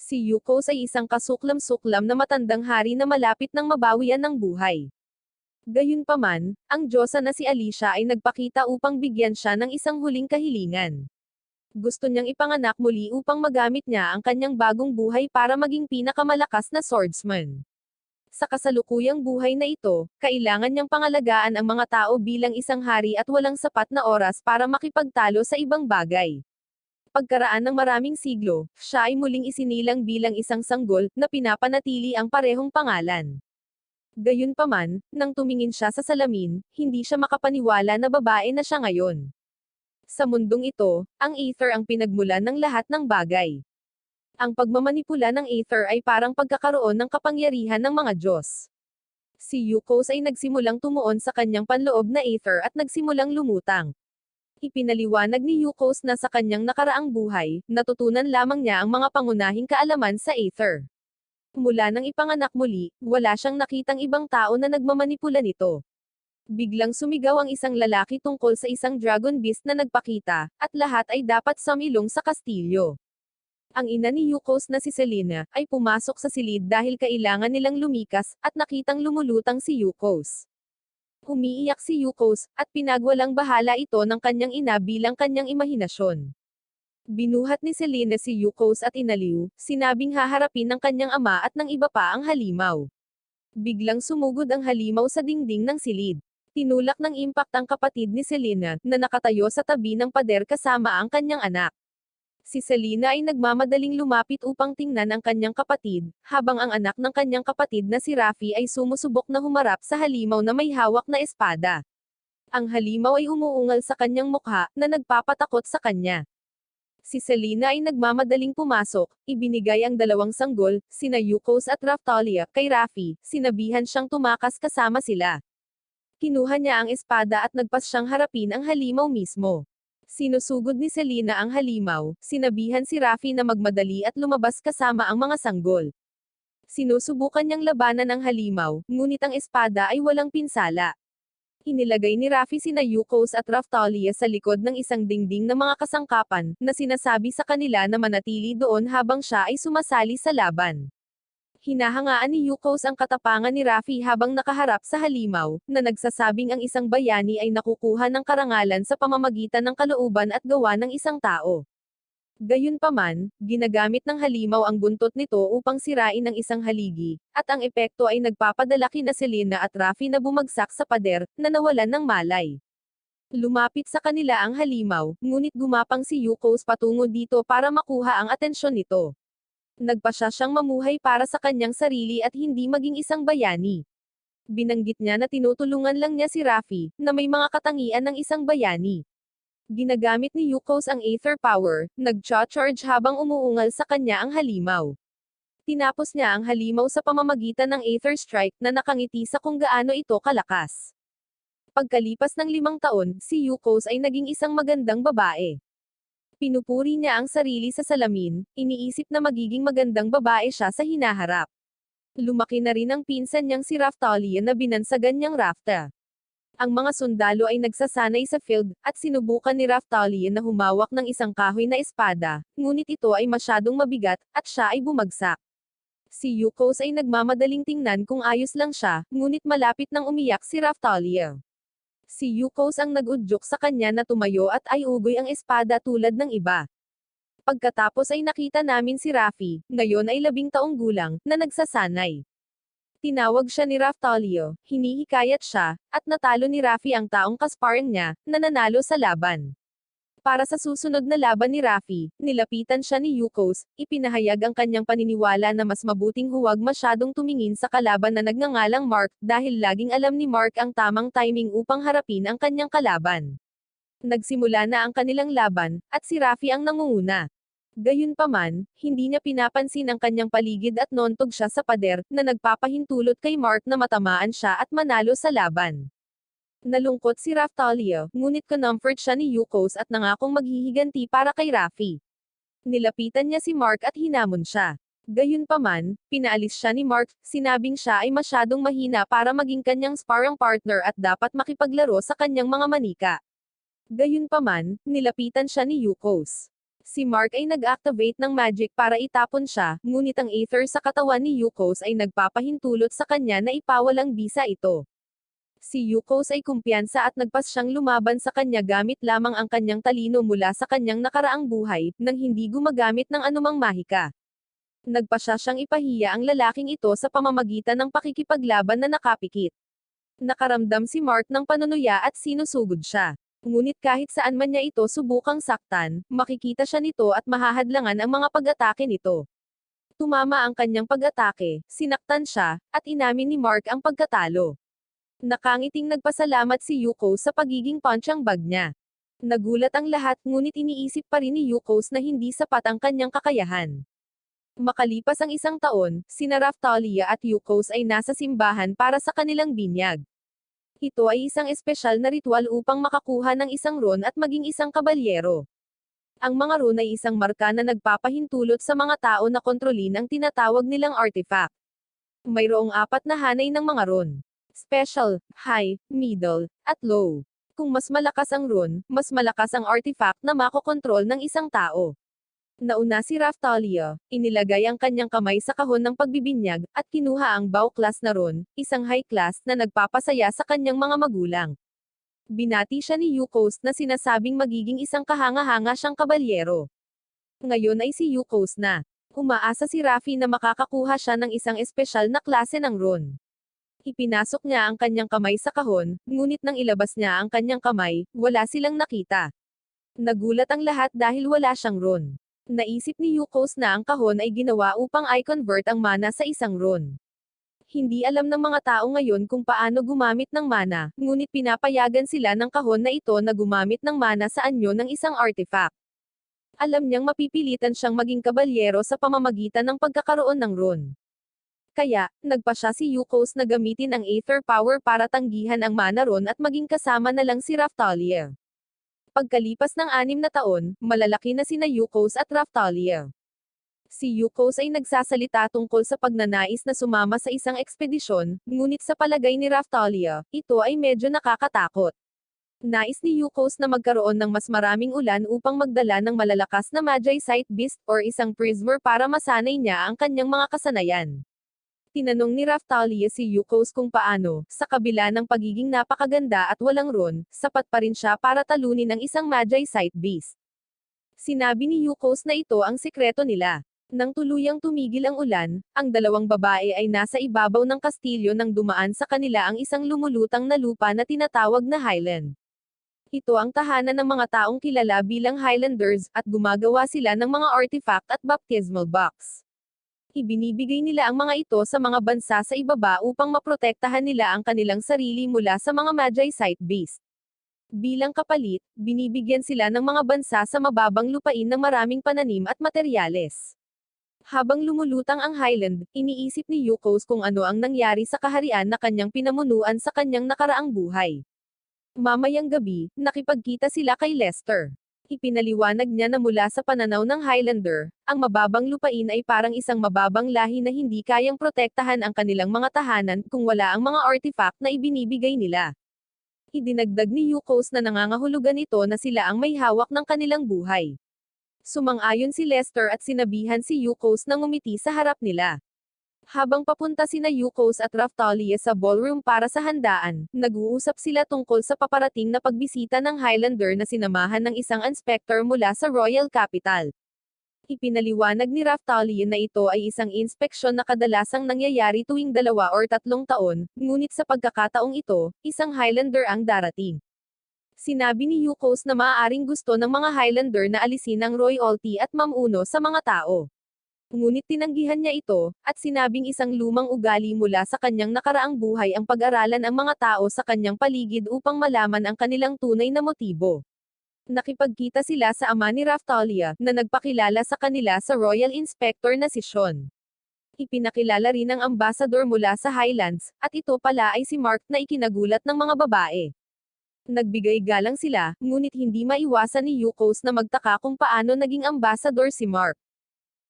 Si Yukos ay isang kasuklam-suklam na matandang hari na malapit ng mabawian ng buhay. Gayunpaman, ang diyosa na si Alicia ay nagpakita upang bigyan siya ng isang huling kahilingan. Gusto niyang ipanganak muli upang magamit niya ang kanyang bagong buhay para maging pinakamalakas na swordsman. Sa kasalukuyang buhay na ito, kailangan niyang pangalagaan ang mga tao bilang isang hari at walang sapat na oras para makipagtalo sa ibang bagay. Pagkaraan ng maraming siglo, siya ay muling isinilang bilang isang sanggol na pinapanatili ang parehong pangalan. Gayunpaman, nang tumingin siya sa salamin, hindi siya makapaniwala na babae na siya ngayon. Sa mundong ito, ang Aether ang pinagmulan ng lahat ng bagay. Ang pagmamanipula ng Aether ay parang pagkakaroon ng kapangyarihan ng mga Diyos. Si Yukos ay nagsimulang tumuon sa kanyang panloob na Aether at nagsimulang lumutang. Ipinaliwanag ni Yukos na sa kanyang nakaraang buhay, natutunan lamang niya ang mga pangunahing kaalaman sa Aether. Mula nang ipanganak muli, wala siyang nakitang ibang tao na nagmamanipula nito. Biglang sumigaw ang isang lalaki tungkol sa isang dragon beast na nagpakita, at lahat ay dapat sumilong sa kastilyo. Ang ina ni Yukos na si Selena, ay pumasok sa silid dahil kailangan nilang lumikas, at nakitang lumulutang si Yukos. Umiiyak si Yukos, at pinagwalang bahala ito ng kanyang ina bilang kanyang imahinasyon. Binuhat ni Selena si Yukos at inaliw, sinabing haharapin ng kanyang ama at ng iba pa ang halimaw. Biglang sumugod ang halimaw sa dingding ng silid. Tinulak ng impact ang kapatid ni Selena, na nakatayo sa tabi ng pader kasama ang kanyang anak. Si Selena ay nagmamadaling lumapit upang tingnan ang kanyang kapatid, habang ang anak ng kanyang kapatid na si Rafi ay sumusubok na humarap sa halimaw na may hawak na espada. Ang halimaw ay umuungal sa kanyang mukha, na nagpapatakot sa kanya. Si Selena ay nagmamadaling pumasok, ibinigay ang dalawang sanggol, sina Yukos at Raftalia, kay Rafi, sinabihan siyang tumakas kasama sila. Kinuha niya ang espada at nagpas siyang harapin ang halimaw mismo. Sinusugod ni Selena ang halimaw, sinabihan si Rafi na magmadali at lumabas kasama ang mga sanggol. Sinusubukan niyang labanan ang halimaw, ngunit ang espada ay walang pinsala. Inilagay ni Rafi sina Yukos at Raftalia sa likod ng isang dingding na mga kasangkapan, na sinasabi sa kanila na manatili doon habang siya ay sumasali sa laban. Hinahangaan ni Yukos ang katapangan ni Rafi habang nakaharap sa halimaw, na nagsasabing ang isang bayani ay nakukuha ng karangalan sa pamamagitan ng kalooban at gawa ng isang tao. Gayunpaman, ginagamit ng halimaw ang buntot nito upang sirain ang isang haligi, at ang epekto ay nagpapadala kina Selena at Rafi na bumagsak sa pader, na nawalan ng malay. Lumapit sa kanila ang halimaw, ngunit gumapang si Yukos patungo dito para makuha ang atensyon nito. Nagpasya siyang mamuhay para sa kanyang sarili at hindi maging isang bayani. Binanggit niya na tinutulungan lang niya si Rafi, na may mga katangian ng isang bayani. Ginagamit ni Yukos ang Aether Power, nag-charge habang umuungal sa kanya ang halimaw. Tinapos niya ang halimaw sa pamamagitan ng Aether Strike na nakangiti sa kung gaano ito kalakas. Pagkalipas ng 5 taon, si Yukos ay naging isang magandang babae. Pinupuri niya ang sarili sa salamin, iniisip na magiging magandang babae siya sa hinaharap. Lumaki na rin ang pinsan niyang si Raftalia na binansagan niyang Rafta. Ang mga sundalo ay nagsasanay sa field, at sinubukan ni Raftalia na humawak ng isang kahoy na espada, ngunit ito ay masyadong mabigat, at siya ay bumagsak. Si Yukos ay nagmamadaling tingnan kung ayos lang siya, ngunit malapit nang umiyak si Raftalia. Si Yukos ang nag-udyok sa kanya na tumayo at ay ugoy ang espada tulad ng iba. Pagkatapos ay nakita namin si Rafi, ngayon ay 10 taong gulang, na nagsasanay. Tinawag siya ni Raftalia, hinihikayat siya, at natalo ni Rafi ang taong kasparring niya, na nanalo sa laban. Para sa susunod na laban ni Rafi, nilapitan siya ni Yukos, ipinahayag ang kanyang paniniwala na mas mabuting huwag masyadong tumingin sa kalaban na nagngangalang Mark, dahil laging alam ni Mark ang tamang timing upang harapin ang kanyang kalaban. Nagsimula na ang kanilang laban, at si Rafi ang nangunguna. Gayunpaman, hindi niya pinapansin ang kanyang paligid at nontog siya sa pader, na nagpapahintulot kay Mark na matamaan siya at manalo sa laban. Nalungkot si Raftalia, ngunit comfort siya ni Yukos at nangakong maghihiganti para kay Rafi. Nilapitan niya si Mark at hinamon siya. Gayunpaman, pinaalis siya ni Mark, sinabing siya ay masyadong mahina para maging kanyang sparring partner at dapat makipaglaro sa kanyang mga manika. Gayunpaman, nilapitan siya ni Yukos. Si Mark ay nag-activate ng magic para itapon siya, ngunit ang ether sa katawan ni Yukos ay nagpapahintulot sa kanya na ipawalang bisa ito. Si Yukos ay kumpiyansa at nagpas siyang lumaban sa kanya gamit lamang ang kanyang talino mula sa kanyang nakaraang buhay, nang hindi gumagamit ng anumang mahika. Nagpasya siyang ipahiya ang lalaking ito sa pamamagitan ng pakikipaglaban na nakapikit. Nakaramdam si Mark ng panunuya at sinusugod siya. Ngunit kahit saan man niya ito subukang saktan, makikita siya nito at mahahadlangan ang mga pag-atake nito. Tumama ang kanyang pag-atake, sinaktan siya, at inamin ni Mark ang pagkatalo. Nakangiting nagpasalamat si Yuko sa pagiging punching bag niya. Nagulat ang lahat ngunit iniisip pa rin ni Yukos na hindi sapat ang kanyang kakayahan. Makalipas ang isang taon, sina Raftalia at Yukos ay nasa simbahan para sa kanilang binyag. Ito ay isang espesyal na ritual upang makakuha ng isang ron at maging isang kabalyero. Ang mga ron ay isang marka na nagpapahintulot sa mga tao na kontrolin ang tinatawag nilang artifact. Mayroong 4 na hanay ng mga ron. Special, high, middle, at low. Kung mas malakas ang ron, mas malakas ang artifact na makokontrol ng isang tao. Nauna si Raftalia, inilagay ang kanyang kamay sa kahon ng pagbibinyag, at kinuha ang bow class na ron, isang high class na nagpapasaya sa kanyang mga magulang. Binati siya ni Yukos na sinasabing magiging isang kahanga-hanga siyang kabalyero. Ngayon ay si Yukos na. Umaasa si Rafi na makakakuha siya ng isang espesyal na klase ng ron. Ipinasok niya ang kanyang kamay sa kahon, ngunit nang ilabas niya ang kanyang kamay, wala silang nakita. Nagulat ang lahat dahil wala siyang ron. Naisip ni Yukos na ang kahon ay ginawa upang i-convert ang mana sa isang ron. Hindi alam ng mga tao ngayon kung paano gumamit ng mana, ngunit pinapayagan sila ng kahon na ito na gumamit ng mana sa anyo ng isang artifact. Alam niyang mapipilitan siyang maging kabalyero sa pamamagitan ng pagkakaroon ng ron. Kaya, nagpasya si Yukos na gamitin ang Aether Power para tanggihan ang mana ron at maging kasama na lang si Raftalia. Pagkalipas ng 6 na taon, malalaki na sina Yukos at Raftalia. Si Yukos ay nagsasalita tungkol sa pagnanais na sumama sa isang ekspedisyon, ngunit sa palagay ni Raftalia, ito ay medyo nakakatakot. Nais ni Yukos na magkaroon ng mas maraming ulan upang magdala ng malalakas na Magicite Beast or isang Prismer para masanay niya ang kanyang mga kasanayan. Tinanong ni Raftalia si Yukos kung paano, sa kabila ng pagiging napakaganda at walang ron, sapat pa rin siya para talunin ang isang Magicite Beast. Sinabi ni Yukos na ito ang sikreto nila. Nang tuluyang tumigil ang ulan, ang dalawang babae ay nasa ibabaw ng kastilyo nang dumaan sa kanila ang isang lumulutang na lupa na tinatawag na Highland. Ito ang tahanan ng mga taong kilala bilang Highlanders, at gumagawa sila ng mga artifact at baptismal box. Ibinibigay nila ang mga ito sa mga bansa sa ibaba upang maprotektahan nila ang kanilang sarili mula sa mga Magicite Beast. Bilang kapalit, binibigyan sila ng mga bansa sa mababang lupain ng maraming pananim at materyales. Habang lumulutang ang Highland, iniisip ni Yukos kung ano ang nangyari sa kaharian na kanyang pinamunuan sa kanyang nakaraang buhay. Mamayang gabi, nakipagkita sila kay Lester. Ipinaliwanag niya na mula sa pananaw ng Highlander, ang mababang lupain ay parang isang mababang lahi na hindi kayang protektahan ang kanilang mga tahanan kung wala ang mga artifact na ibinibigay nila. Idinagdag ni Yukos na nangangahulugan ito na sila ang may hawak ng kanilang buhay. Sumang-ayon si Lester at sinabihan si Yukos na ngumiti sa harap nila. Habang papunta sina Yukos at Raftalia sa ballroom para sa handaan, nag-uusap sila tungkol sa paparating na pagbisita ng Highlander na sinamahan ng isang inspector mula sa Royal Capital. Ipinaliwanag ni Raftalia na ito ay isang inspeksyon na kadalasang nangyayari tuwing 2 or 3 taon, ngunit sa pagkakataong ito, isang Highlander ang darating. Sinabi ni Yukos na maaaring gusto ng mga Highlander na alisin ang royalty at mamuno sa mga tao. Ngunit tinanggihan niya ito, at sinabing isang lumang ugali mula sa kanyang nakaraang buhay ang pag-aralan ang mga tao sa kanyang paligid upang malaman ang kanilang tunay na motibo. Nakipagkita sila sa ama ni Raftalia, na nagpakilala sa kanila sa Royal Inspector na si Sean. Ipinakilala rin ang ambassador mula sa Highlands, at ito pala ay si Mark na ikinagulat ng mga babae. Nagbigay galang sila, ngunit hindi maiwasan ni Yukos na magtaka kung paano naging ambassador si Mark.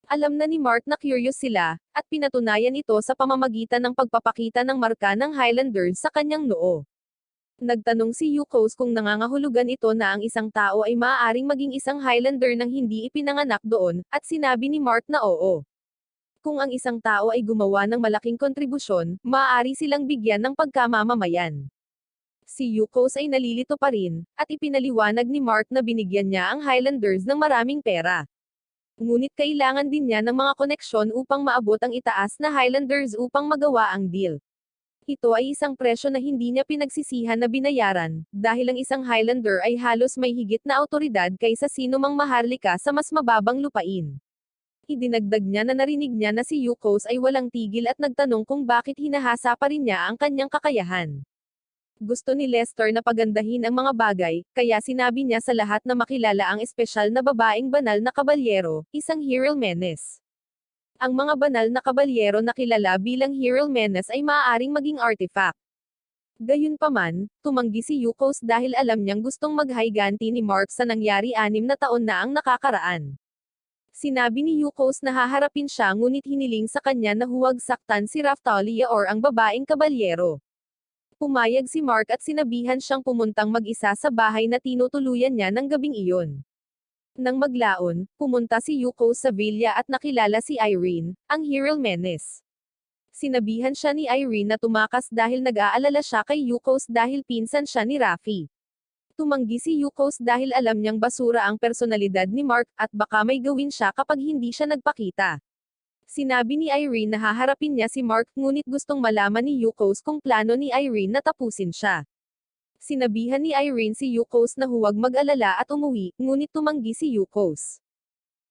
Alam na ni Mark na curious sila, at pinatunayan ito sa pamamagitan ng pagpapakita ng marka ng Highlanders sa kanyang noo. Nagtanong si Yukos kung nangangahulugan ito na ang isang tao ay maaaring maging isang Highlander nang hindi ipinanganak doon, at sinabi ni Mark na oo. Kung ang isang tao ay gumawa ng malaking kontribusyon, maaari silang bigyan ng pagkamamamayan. Si Yukos ay nalilito pa rin, at ipinaliwanag ni Mark na binigyan niya ang Highlanders ng maraming pera. Ngunit kailangan din niya ng mga koneksyon upang maabot ang itaas na Highlanders upang magawa ang deal. Ito ay isang presyo na hindi niya pinagsisihan na binayaran, dahil ang isang Highlander ay halos may higit na awtoridad kaysa sino mang maharlika sa mas mababang lupain. Idinagdag niya na narinig niya na si Yukos ay walang tigil at nagtanong kung bakit hinahasa pa rin niya ang kanyang kakayahan. Gusto ni Lester na pagandahin ang mga bagay, kaya sinabi niya sa lahat na makilala ang espesyal na babaeng banal na kabalyero, isang Hieral Menes. Ang mga banal na kabalyero na kilala bilang Hieral Menes ay maaaring maging artifact. Gayunpaman, tumanggi si Yukos dahil alam niyang gustong maghiganti ni Mark sa nangyari 6 na taon na ang nakakaraan. Sinabi ni Yukos na haharapin siya ngunit hiniling sa kanya na huwag saktan si Raftalia or ang babaeng kabalyero. Pumayag si Mark at sinabihan siyang pumuntang mag-isa sa bahay na tinutuluyan niya ng gabing iyon. Nang maglaon, pumunta si Yukos sa villa at nakilala si Irene, ang Hieral Menes. Sinabihan siya ni Irene na tumakas dahil nag-aalala siya kay Yukos dahil pinsan siya ni Rafi. Tumanggi si Yukos dahil alam niyang basura ang personalidad ni Mark, at baka may gawin siya kapag hindi siya nagpakita. Sinabi ni Irene na haharapin niya si Mark ngunit gustong malaman ni Yukos kung plano ni Irene na tapusin siya. Sinabihan ni Irene si Yukos na huwag mag-alala at umuwi, ngunit tumanggi si Yukos.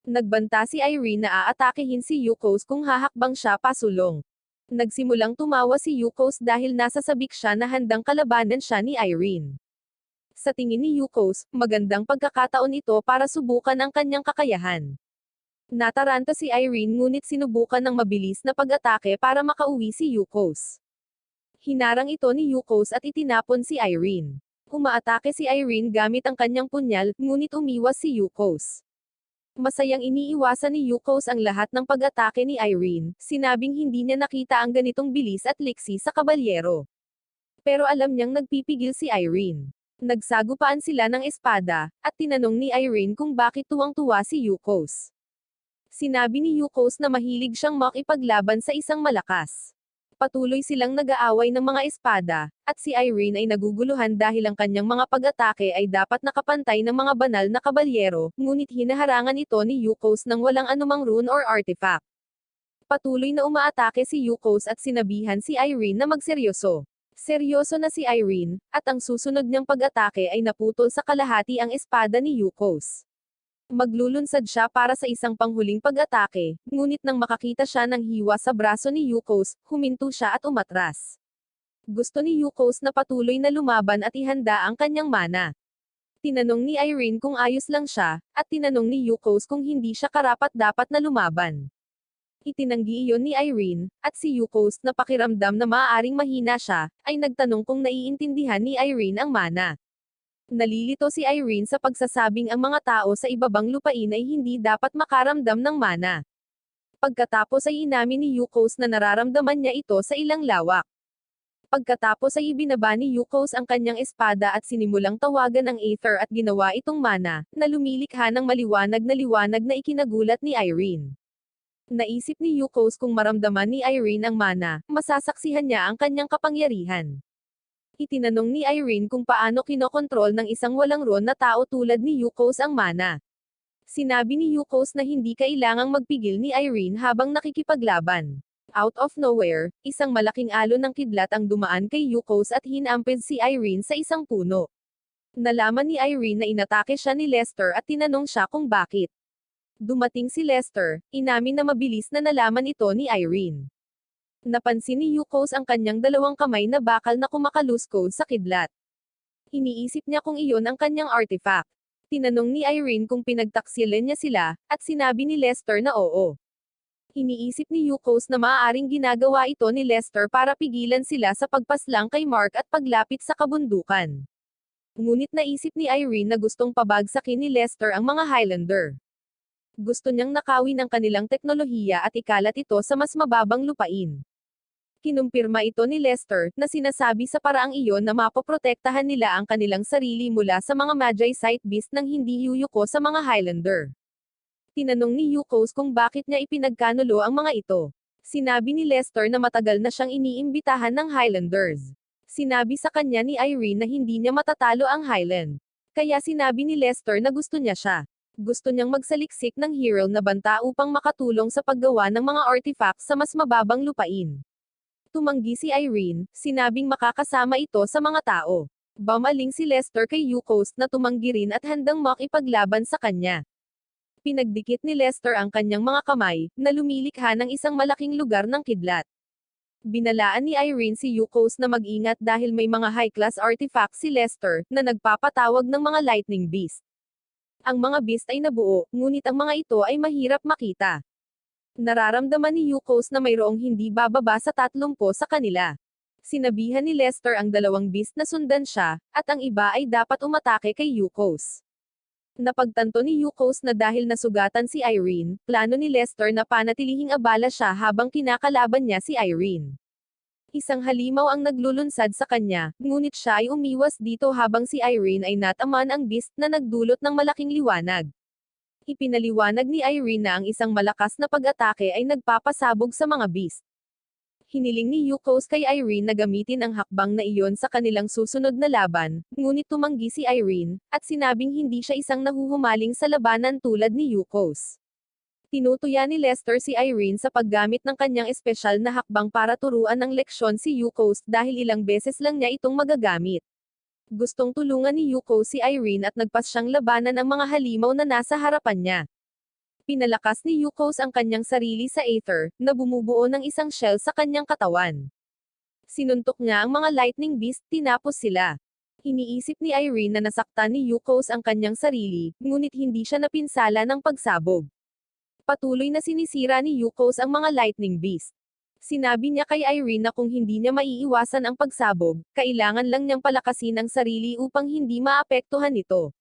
Nagbanta si Irene na aatakehin si Yukos kung hahakbang siya pasulong. Nagsimulang tumawa si Yukos dahil nasasabik siya na handang kalabanan siya ni Irene. Sa tingin ni Yukos, magandang pagkakataon ito para subukan ang kanyang kakayahan. Nataranta si Irene ngunit sinubukan ng mabilis na pag-atake para makauwi si Yukos. Hinarang ito ni Yukos at itinapon si Irene. Umaatake si Irene gamit ang kanyang punyal, ngunit umiwas si Yukos. Masayang iniiwasan ni Yukos ang lahat ng pag-atake ni Irene, sinabing hindi niya nakita ang ganitong bilis at liksi sa kabalyero. Pero alam niyang nagpipigil si Irene. Nagsagupaan sila ng espada, at tinanong ni Irene kung bakit tuwang-tuwa si Yukos. Sinabi ni Yukos na mahilig siyang makipaglaban sa isang malakas. Patuloy silang nag-aaway ng mga espada, at si Irene ay naguguluhan dahil ang kanyang mga pag-atake ay dapat nakapantay ng mga banal na kabalyero, ngunit hinaharangan ito ni Yukos ng walang anumang rune or artifact. Patuloy na umaatake si Yukos at sinabihan si Irene na magseryoso. Seryoso na si Irene, at ang susunod niyang pag-atake ay naputol sa kalahati ang espada ni Yukos. Maglulunsad siya para sa isang panghuling pag-atake, ngunit nang makakita siya ng hiwa sa braso ni Yukos, huminto siya at umatras. Gusto ni Yukos na patuloy na lumaban at ihanda ang kanyang mana. Tinanong ni Irene kung ayos lang siya, at tinanong ni Yukos kung hindi siya karapat-dapat na lumaban. Itinanggi iyon ni Irene, at si Yukos na pakiramdam na maaaring mahina siya, ay nagtanong kung naiintindihan ni Irene ang mana. Nalilito si Irene sa pagsasabing ang mga tao sa ibabang lupain ay hindi dapat makaramdam ng mana. Pagkatapos ay inamin ni Yukos na nararamdaman niya ito sa ilang lawak. Pagkatapos ay ibinaba ni Yukos ang kanyang espada at sinimulang tawagan ang Aether at ginawa itong mana, na lumilikha ng maliwanag na ikinagulat ni Irene. Naisip ni Yukos kung maramdaman ni Irene ang mana, masasaksihan niya ang kanyang kapangyarihan. Itinanong ni Irene kung paano kinokontrol ng isang walang ron na tao tulad ni Yukos ang mana. Sinabi ni Yukos na hindi kailangang magpigil ni Irene habang nakikipaglaban. Out of nowhere, isang malaking alon ng kidlat ang dumaan kay Yukos at hinamped si Irene sa isang puno. Nalaman ni Irene na inatake siya ni Lester at tinanong siya kung bakit. Dumating si Lester, inamin na mabilis na nalaman ito ni Irene. Napansin ni Yukos ang kanyang dalawang kamay na bakal na kumakaluskod sa kidlat. Iniisip niya kung iyon ang kanyang artifact. Tinanong ni Irene kung pinagtaksilan niya sila, at sinabi ni Lester na oo. Iniisip ni Yukos na maaaring ginagawa ito ni Lester para pigilan sila sa pagpaslang kay Mark at paglapit sa kabundukan. Ngunit naisip ni Irene na gustong pabagsakin ni Lester ang mga Highlander. Gusto niyang nakawin ang kanilang teknolohiya at ikalat ito sa mas mababang lupain. Kinumpirma ito ni Lester, na sinasabi sa paraang iyon na mapoprotektahan nila ang kanilang sarili mula sa mga Magi-Site Beast nang hindi yuyuko sa mga Highlander. Tinanong ni Yukos kung bakit niya ipinagkanulo ang mga ito. Sinabi ni Lester na matagal na siyang iniimbitahan ng Highlanders. Sinabi sa kanya ni Irene na hindi niya matatalo ang Highland. Kaya sinabi ni Lester na gusto niya siya. Gusto niyang magsaliksik ng hero na banta upang makatulong sa paggawa ng mga artifacts sa mas mababang lupain. Tumanggi si Irene, sinabing makakasama ito sa mga tao. Bumaling si Lester kay Yukos na tumanggi rin at handang makipaglaban sa kanya. Pinagdikit ni Lester ang kanyang mga kamay, na lumilikha ng isang malaking lugar ng kidlat. Binalaan ni Irene si Yukos na mag-ingat dahil may mga high-class artifacts si Lester, na nagpapatawag ng mga lightning beast. Ang mga beast ay nabuo, ngunit ang mga ito ay mahirap makita. Nararamdaman ni Yukos na mayroong hindi bababa sa 30 sa kanila. Sinabihan ni Lester ang 2 beast na sundan siya, at ang iba ay dapat umatake kay Yukos. Napagtanto ni Yukos na dahil nasugatan si Irene, plano ni Lester na panatilihing abala siya habang kinakalaban niya si Irene. Isang halimaw ang naglulunsad sa kanya, ngunit siya ay umiwas dito habang si Irene ay natamaan ang beast na nagdulot ng malaking liwanag. Ipinaliwanag ni Irene na ang isang malakas na pag-atake ay nagpapasabog sa mga beast. Hiniling ni Yukos kay Irene na gamitin ang hakbang na iyon sa kanilang susunod na laban, ngunit tumanggi si Irene, at sinabing hindi siya isang nahuhumaling sa labanan tulad ni Yukos. Tinutuya ni Lester si Irene sa paggamit ng kanyang espesyal na hakbang para turuan ng leksyon si Yukos dahil ilang beses lang niya itong magagamit. Gustong tulungan ni Yukos si Irene at nagpas siyang labanan ang mga halimaw na nasa harapan niya. Pinalakas ni Yukos ang kanyang sarili sa Aether, na bumubuo ng isang shell sa kanyang katawan. Sinuntok niya ang mga lightning beast, tinapos sila. Iniisip ni Irene na nasaktan ni Yukos ang kanyang sarili, ngunit hindi siya napinsala ng pagsabog. Patuloy na sinisira ni Yukos ang mga lightning beast. Sinabi niya kay Irene na kung hindi niya maiiwasan ang pagsabog, kailangan lang niyang palakasin ang sarili upang hindi maapektuhan ito.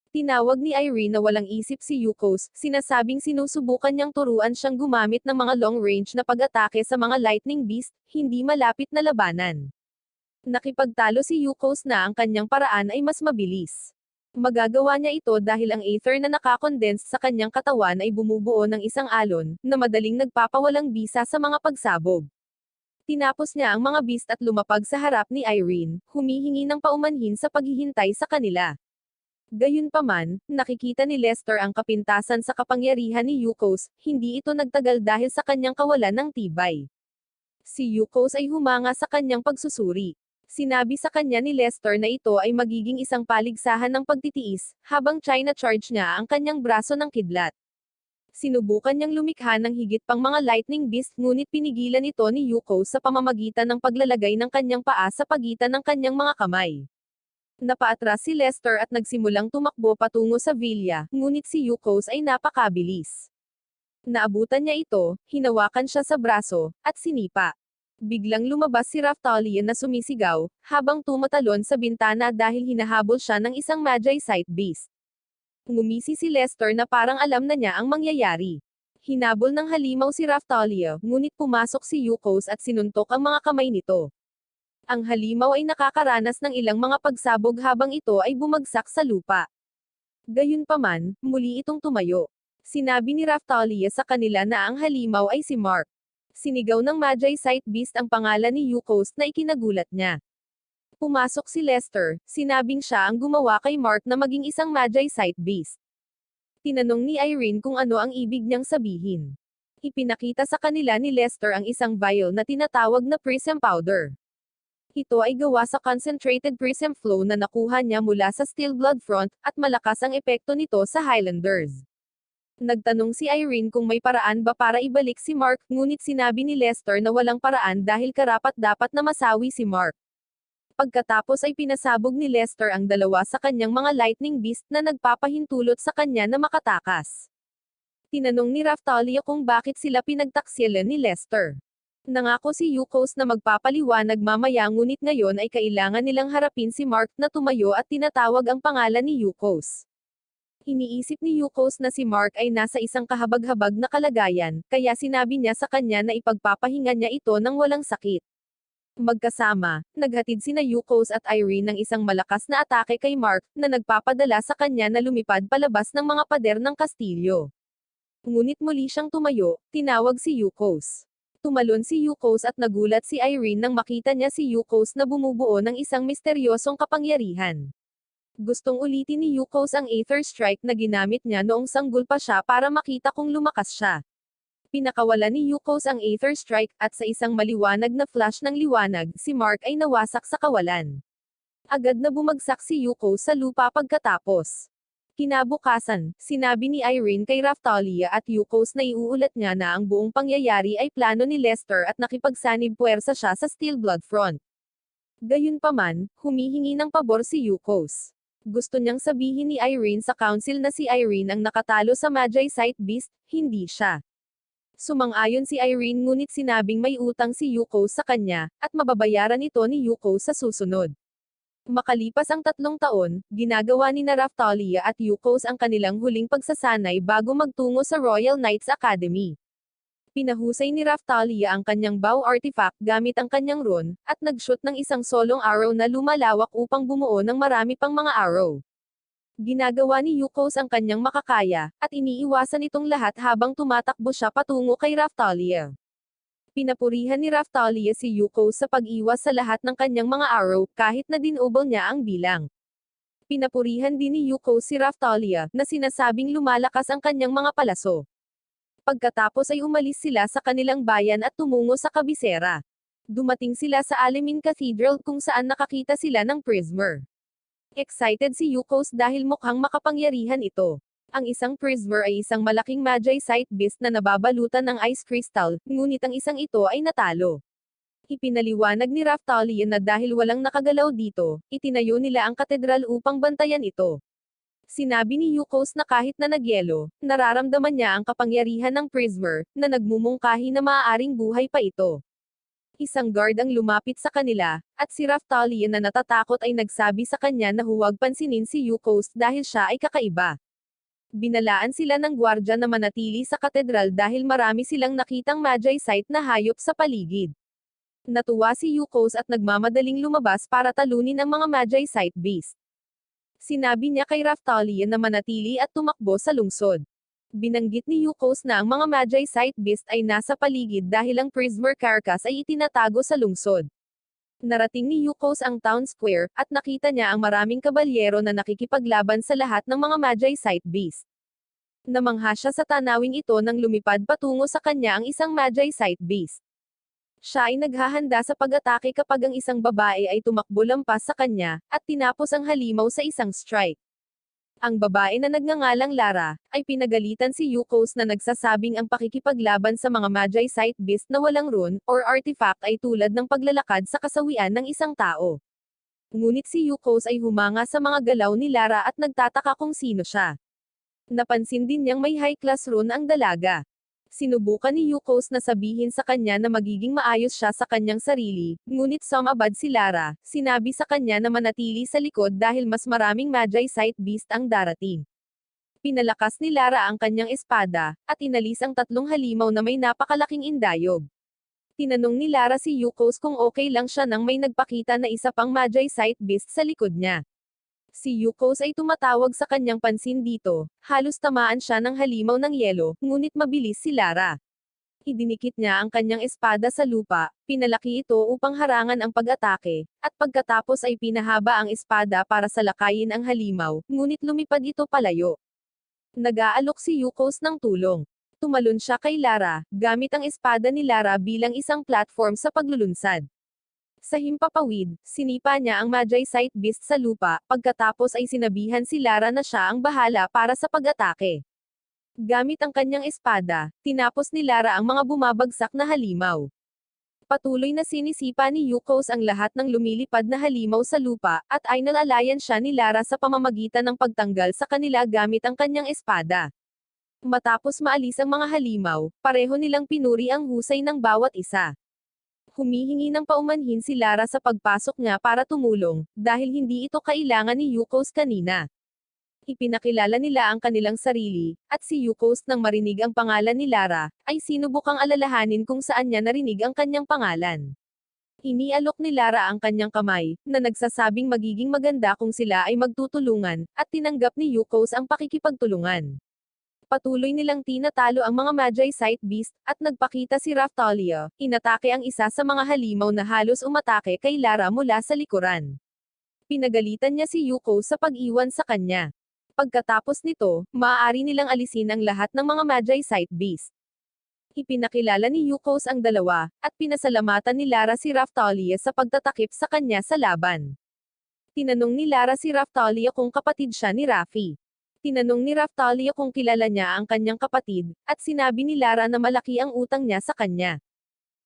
Tinawag ni Irene na walang isip si Yukos, sinasabing sinusubukan niyang turuan siyang gumamit ng mga long-range na pag-atake sa mga lightning beast, hindi malapit na labanan. Nakipagtalo si Yukos na ang kanyang paraan ay mas mabilis. Magagawa niya ito dahil ang Aether na nakakondense sa kanyang katawan ay bumubuo ng isang alon, na madaling nagpapawalang bisa sa mga pagsabog. Tinapos niya ang mga beast at lumapag sa harap ni Irene, humihingi ng paumanhin sa paghihintay sa kanila. Gayunpaman, nakikita ni Lester ang kapintasan sa kapangyarihan ni Yukos, hindi ito nagtagal dahil sa kanyang kawalan ng tibay. Si Yukos ay humanga sa kanyang pagsusuri. Sinabi sa kanya ni Lester na ito ay magiging isang paligsahan ng pagtitiis, habang China charge niya ang kanyang braso ng kidlat. Sinubukan niyang lumikha ng higit pang mga lightning beast ngunit pinigilan ito ni Yukos sa pamamagitan ng paglalagay ng kanyang paa sa pagitan ng kanyang mga kamay. Napaatras si Lester at nagsimulang tumakbo patungo sa villa, ngunit si Yukos ay napakabilis. Naabutan niya ito, hinawakan siya sa braso, at sinipa. Biglang lumabas si Raftalion na sumisigaw, habang tumatalon sa bintana dahil hinahabol siya ng isang Magi-Site Beast. Ngumisi si Lester na parang alam na niya ang mangyayari. Hinabol ng halimaw si Raftalion, ngunit pumasok si Yukos at sinuntok ang mga kamay nito. Ang halimaw ay nakakaranas ng ilang mga pagsabog habang ito ay bumagsak sa lupa. Gayunpaman, muli itong tumayo. Sinabi ni Raftalion sa kanila na ang halimaw ay si Mark. Sinigaw ng Magi-Site Beast ang pangalan ni Yukos na ikinagulat niya. Pumasok si Lester, sinabing siya ang gumawa kay Mark na maging isang Magi-Site Beast. Tinanong ni Irene kung ano ang ibig niyang sabihin. Ipinakita sa kanila ni Lester ang isang vial na tinatawag na prism powder. Ito ay gawa sa concentrated prism flow na nakuha niya mula sa Steel Blood Front, at malakas ang epekto nito sa Highlanders. Nagtanong si Irene kung may paraan ba para ibalik si Mark, ngunit sinabi ni Lester na walang paraan dahil karapat-dapat na masawi si Mark. Pagkatapos ay pinasabog ni Lester ang 2 sa kanyang mga lightning beast na nagpapahintulot sa kanya na makatakas. Tinanong ni Raftalion kung bakit sila pinagtaksilan ni Lester. Nangako si Yukos na magpapaliwanag mamaya ngunit ngayon ay kailangan nilang harapin si Mark na tumayo at tinatawag ang pangalan ni Yukos. Iniisip ni Yukos na si Mark ay nasa isang kahabag-habag na kalagayan, kaya sinabi niya sa kanya na ipagpapahinga niya ito ng walang sakit. Magkasama, naghatid sina Yukos at Irene ng isang malakas na atake kay Mark, na nagpapadala sa kanya na lumipad palabas ng mga pader ng kastilyo. Ngunit muli siyang tumayo, tinawag si Yukos. Tumalon si Yukos at nagulat si Irene nang makita niya si Yukos na bumubuo ng isang misteryosong kapangyarihan. Gustong ulitin ni Yukos ang Aether Strike na ginamit niya noong sanggol pa siya para makita kung lumakas siya. Pinakawalan ni Yukos ang Aether Strike, at sa isang maliwanag na flash ng liwanag, si Mark ay nawasak sa kawalan. Agad na bumagsak si Yukos sa lupa pagkatapos. Kinabukasan, sinabi ni Irene kay Raftalia at Yukos na iuulat niya na ang buong pangyayari ay plano ni Lester at nakipagsanib puwersa siya sa Steel Blood Front. Gayunpaman, humihingi ng pabor si Yukos. Gusto niyang sabihin ni Irene sa council na si Irene ang nakatalo sa Magicite Beast, hindi siya. Sumang-ayon si Irene ngunit sinabing may utang si Yukos sa kanya, at mababayaran ito ni Yukos sa susunod. Makalipas ang 3 taon, ginagawa ni Raftalia at Yukos ang kanilang huling pagsasanay bago magtungo sa Royal Knights Academy. Pinahusay ni Raftalia ang kanyang bow artifact gamit ang kanyang rune, at nag-shoot ng isang solong arrow na lumalawak upang bumuo ng marami pang mga arrow. Ginagawa ni Yukos ang kanyang makakaya, at iniiwasan itong lahat habang tumatakbo siya patungo kay Raftalia. Pinapurihan ni Raftalia si Yukos sa pag-iwas sa lahat ng kanyang mga arrow, kahit na dinubol niya ang bilang. Pinapurihan din ni Yukos si Raftalia, na sinasabing lumalakas ang kanyang mga palaso. Pagkatapos ay umalis sila sa kanilang bayan at tumungo sa kabisera. Dumating sila sa Alemin Cathedral kung saan nakakita sila ng Prismer. Excited si Yukos dahil mukhang makapangyarihan ito. Ang isang Prismer ay isang malaking Magicite Beast na nababalutan ng ice crystal, ngunit ang isang ito ay natalo. Ipinaliwanag ni Raftalia na dahil walang nakagalaw dito, itinayo nila ang katedral upang bantayan ito. Sinabi ni Yukos na kahit na nagyelo, nararamdaman niya ang kapangyarihan ng Prismer, na nagmumungkahi na maaaring buhay pa ito. Isang guard ang lumapit sa kanila, at si Raftalia na natatakot ay nagsabi sa kanya na huwag pansinin si Yukos dahil siya ay kakaiba. Binalaan sila ng gwardya na manatili sa katedral dahil marami silang nakitang Magicite na hayop sa paligid. Natuwa si Yukos at nagmamadaling lumabas para talunin ang mga Magicite Beast. Sinabi niya kay Raftalia na manatili at tumakbo sa lungsod. Binanggit ni Yukos na ang mga Magicite Beast ay nasa paligid dahil ang Prismer Carcass ay itinatago sa lungsod. Narating ni Yukos ang town square, at nakita niya ang maraming kabalyero na nakikipaglaban sa lahat ng mga Magicite Beast. Namangha siya sa tanawing ito nang lumipad patungo sa kanya ang isang Magicite Beast. Siya ay naghahanda sa pag-atake kapag ang isang babae ay tumakbo lampas sa kanya, at tinapos ang halimaw sa isang strike. Ang babae na nagngangalang Lara, ay pinagalitan si Yukos na nagsasabing ang pakikipaglaban sa mga Magicite Beast na walang rune, or artifact ay tulad ng paglalakad sa kasawian ng isang tao. Ngunit si Yukos ay humanga sa mga galaw ni Lara at nagtataka kung sino siya. Napansin din niyang may high-class rune ang dalaga. Sinubukan ni Yukos na sabihin sa kanya na magiging maayos siya sa kanyang sarili, ngunit sumabad si Lara, sinabi sa kanya na manatili sa likod dahil mas maraming Magicite Beast ang darating. Pinalakas ni Lara ang kanyang espada, at inalis ang 3 halimaw na may napakalaking indayog. Tinanong ni Lara si Yukos kung okay lang siya nang may nagpakita na isa pang Magicite Beast sa likod niya. Si Yukos ay tumatawag sa kanyang pansin dito, halos tamaan siya ng halimaw ng yelo, ngunit mabilis si Lara. Idinikit niya ang kanyang espada sa lupa, pinalaki ito upang harangan ang pag-atake, at pagkatapos ay pinahaba ang espada para salakayin ang halimaw, ngunit lumipad ito palayo. Nag-aalok si Yukos ng tulong. Tumalon siya kay Lara, gamit ang espada ni Lara bilang isang platform sa paglulunsad. Sa himpapawid, sinipa niya ang Magicite Beast sa lupa, pagkatapos ay sinabihan si Lara na siya ang bahala para sa pag-atake. Gamit ang kanyang espada, tinapos ni Lara ang mga bumabagsak na halimaw. Patuloy na sinisipa ni Yukos ang lahat ng lumilipad na halimaw sa lupa, at ay nalalayan siya ni Lara sa pamamagitan ng pagtanggal sa kanila gamit ang kanyang espada. Matapos maalis ang mga halimaw, pareho nilang pinuri ang husay ng bawat isa. Humihingi ng paumanhin si Lara sa pagpasok niya para tumulong, dahil hindi ito kailangan ni Yukos kanina. Ipinakilala nila ang kanilang sarili, at si Yukos nang marinig ang pangalan ni Lara, ay sinubukang alalahanin kung saan niya narinig ang kanyang pangalan. Inialok ni Lara ang kanyang kamay, na nagsasabing magiging maganda kung sila ay magtutulungan, at tinanggap ni Yukos ang pakikipagtulungan. Patuloy nilang tinatalo ang mga Magi Sight Beast, at nagpakita si Raftalia, inatake ang isa sa mga halimaw na halos umatake kay Lara mula sa likuran. Pinagalitan niya si Yuko sa pag-iwan sa kanya. Pagkatapos nito, maaari nilang alisin ang lahat ng mga Magi Sight Beast. Ipinakilala ni Yukos ang dalawa, at pinasalamatan ni Lara si Raftalia sa pagtatakip sa kanya sa laban. Tinanong ni Lara si Raftalia kung kapatid siya ni Rafi. Tinanong ni Raftalia kung kilala niya ang kanyang kapatid, at sinabi ni Lara na malaki ang utang niya sa kanya.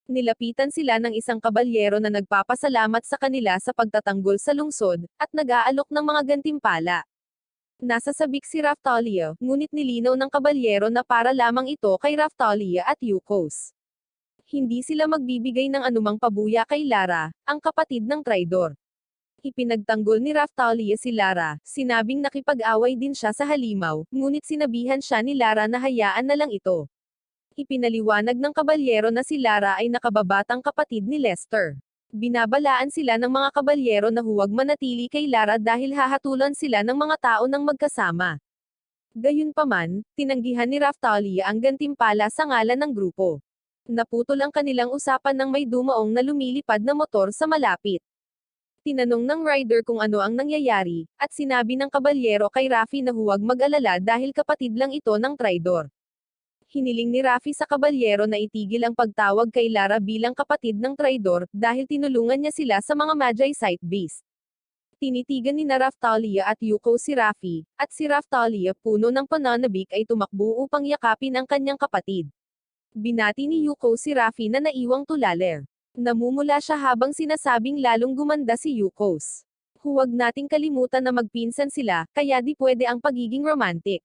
Nilapitan sila ng isang kabalyero na nagpapasalamat sa kanila sa pagtatanggol sa lungsod, at nag-aalok ng mga gantimpala. Nasa sabik si Raftalia, ngunit nilinaw ng kabalyero na para lamang ito kay Raftalia at Yukos. Hindi sila magbibigay ng anumang pabuya kay Lara, ang kapatid ng traidor. Ipinagtanggol ni Raftalia si Lara, sinabing nakipag-away din siya sa halimaw, ngunit sinabihan siya ni Lara na hayaan na lang ito. Ipinaliwanag ng kabalyero na si Lara ay nakababatang kapatid ni Lester. Binabalaan sila ng mga kabalyero na huwag manatili kay Lara dahil hahatulan sila ng mga tao ng magkasama. Gayunpaman, tinanggihan ni Raftalia ang gantimpala sa ngalan ng grupo. Naputol ang kanilang usapan nang may dumaong na lumilipad na motor sa malapit. Tinanong ng rider kung ano ang nangyayari, at sinabi ng kabalyero kay Rafi na huwag mag-alala dahil kapatid lang ito ng traidor. Hiniling ni Rafi sa kabalyero na itigil ang pagtawag kay Lara bilang kapatid ng traidor, dahil tinulungan niya sila sa mga Magi Sight Beast. Tinitigan ni na Raftalia at Yuko si Rafi, at si Raftalia puno ng pananabik ay tumakbo upang yakapin ang kanyang kapatid. Binati ni Yuko si Rafi na naiwang tulaler. Namumula siya habang sinasabing lalong gumanda si Yukos. Huwag nating kalimutan na magpinsan sila, kaya di pwede ang pagiging romantic.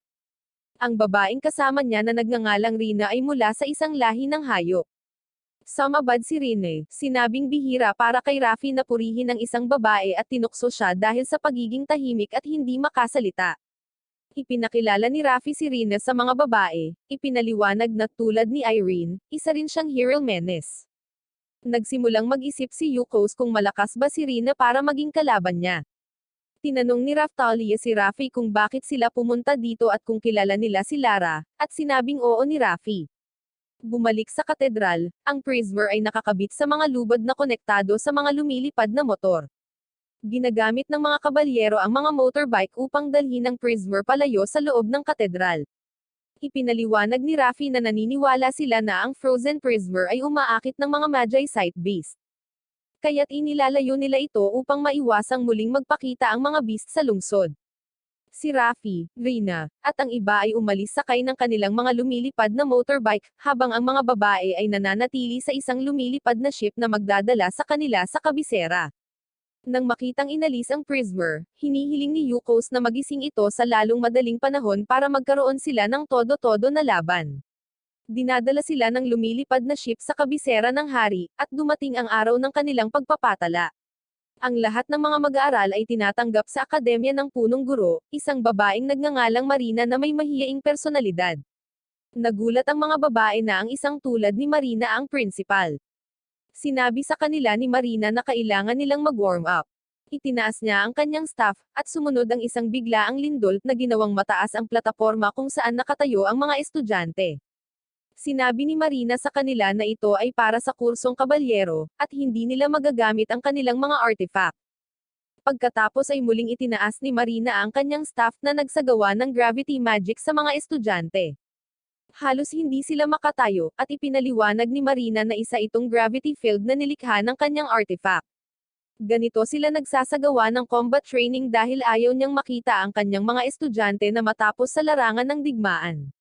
Ang babaeng kasama niya na nagngangalang Rina ay mula sa isang lahi ng hayop. Sumabad si Rina, sinabing bihira para kay Rafi na purihin ang isang babae at tinukso siya dahil sa pagiging tahimik at hindi makasalita. Ipinakilala ni Rafi si Rina sa mga babae, ipinaliwanag na tulad ni Irene, isa rin siyang hero menace. Nagsimulang mag-isip si Yukos kung malakas ba si Rina para maging kalaban niya. Tinanong ni Raftalia si Rafi kung bakit sila pumunta dito at kung kilala nila si Lara, at sinabing oo ni Rafi. Bumalik sa katedral, ang Prismer ay nakakabit sa mga lubad na konektado sa mga lumilipad na motor. Ginagamit ng mga kabalyero ang mga motorbike upang dalhin ang Prismer palayo sa loob ng katedral. Ipinaliwanag ni Rafi na naniniwala sila na ang Frozen Prismer ay umaakit ng mga Magi Sight Beast. Kaya't inilalayo nila ito upang maiwasang muling magpakita ang mga beast sa lungsod. Si Rafi, Rina, at ang iba ay umalis sakay ng kanilang mga lumilipad na motorbike, habang ang mga babae ay nananatili sa isang lumilipad na ship na magdadala sa kanila sa kabisera. Nang makitang inalis ang Prismer, hinihiling ni Yukos na magising ito sa lalong madaling panahon para magkaroon sila ng todo-todo na laban. Dinadala sila ng lumilipad na ship sa kabisera ng hari, at dumating ang araw ng kanilang pagpapatala. Ang lahat ng mga mag-aaral ay tinatanggap sa Akademya ng Punong Guro, isang babaeng nagngangalang Marina na may mahiyaing personalidad. Nagulat ang mga babae na ang isang tulad ni Marina ang principal. Sinabi sa kanila ni Marina na kailangan nilang mag-warm up. Itinaas niya ang kanyang staff, at sumunod ang isang biglaang lindol na ginawang mataas ang plataporma kung saan nakatayo ang mga estudyante. Sinabi ni Marina sa kanila na ito ay para sa kursong kabalyero, at hindi nila magagamit ang kanilang mga artifact. Pagkatapos ay muling itinaas ni Marina ang kanyang staff na nagsagawa ng gravity magic sa mga estudyante. Halos hindi sila makatayo, at ipinaliwanag ni Marina na isa itong gravity field na nilikha ng kanyang artifact. Ganito sila nagsasagawa ng combat training dahil ayaw niyang makita ang kanyang mga estudyante na matapos sa larangan ng digmaan.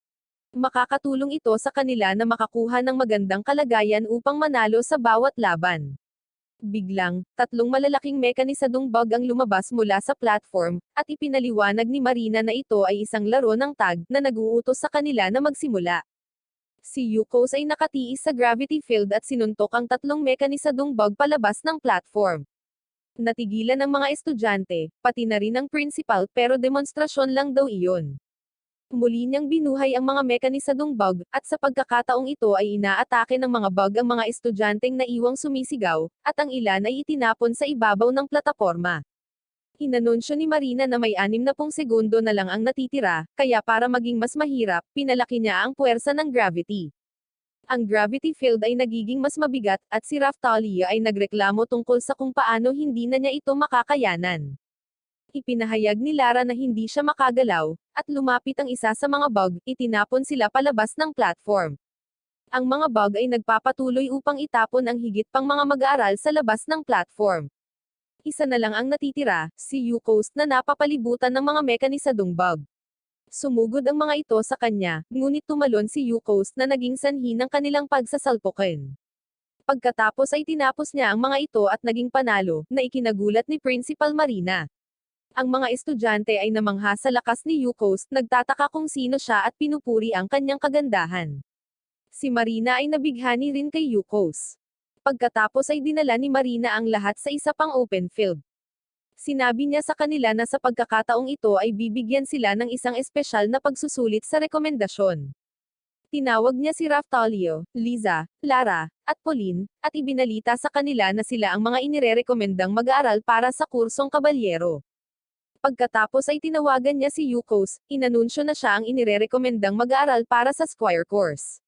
Makakatulong ito sa kanila na makakuha ng magandang kalagayan upang manalo sa bawat laban. Biglang, tatlong malalaking mekanisadong bug ang lumabas mula sa platform, at ipinaliwanag ni Marina na ito ay isang laro ng tag na nag-uutos sa kanila na magsimula. Si Yukos ay nakatiis sa gravity field at sinuntok ang tatlong mekanisadong bug palabas ng platform. Natigilan ng mga estudyante, pati na rin ang principal pero demonstrasyon lang daw iyon. Muli niyang binuhay ang mga mekanisadong bug, at sa pagkakataong ito ay inaatake ng mga bug ang mga estudyanteng naiwang sumisigaw, at ang ilan ay itinapon sa ibabaw ng plataporma. Inanunsyo ni Marina na may 60 segundo na lang ang natitira, kaya para maging mas mahirap, pinalaki niya ang puwersa ng gravity. Ang gravity field ay nagiging mas mabigat, at si Raftalia ay nagreklamo tungkol sa kung paano hindi na niya ito makakayanan. Ipinahayag ni Lara na hindi siya makagalaw, at lumapit ang isa sa mga bug, itinapon sila palabas ng platform. Ang mga bug ay nagpapatuloy upang itapon ang higit pang mga mag-aaral sa labas ng platform. Isa na lang ang natitira, si Yukos na napapalibutan ng mga mekanisadong bug. Sumugod ang mga ito sa kanya, ngunit tumalon si Yukos na naging sanhi ng kanilang pagsasalpukin. Pagkatapos ay tinapos niya ang mga ito at naging panalo, na ikinagulat ni Principal Marina. Ang mga estudyante ay namangha sa lakas ni Yukos, nagtataka kung sino siya at pinupuri ang kanyang kagandahan. Si Marina ay nabighani rin kay Yukos. Pagkatapos ay dinala ni Marina ang lahat sa isa pang open field. Sinabi niya sa kanila na sa pagkakataong ito ay bibigyan sila ng isang espesyal na pagsusulit sa rekomendasyon. Tinawag niya si Raftalio, Liza, Lara, at Pauline, at ibinalita sa kanila na sila ang mga inirerekomendang mag-aaral para sa kursong kabalyero. Pagkatapos ay tinawagan niya si Yukos, inanunsyo na siya ang inirerekomendang mag-aaral para sa Squire course.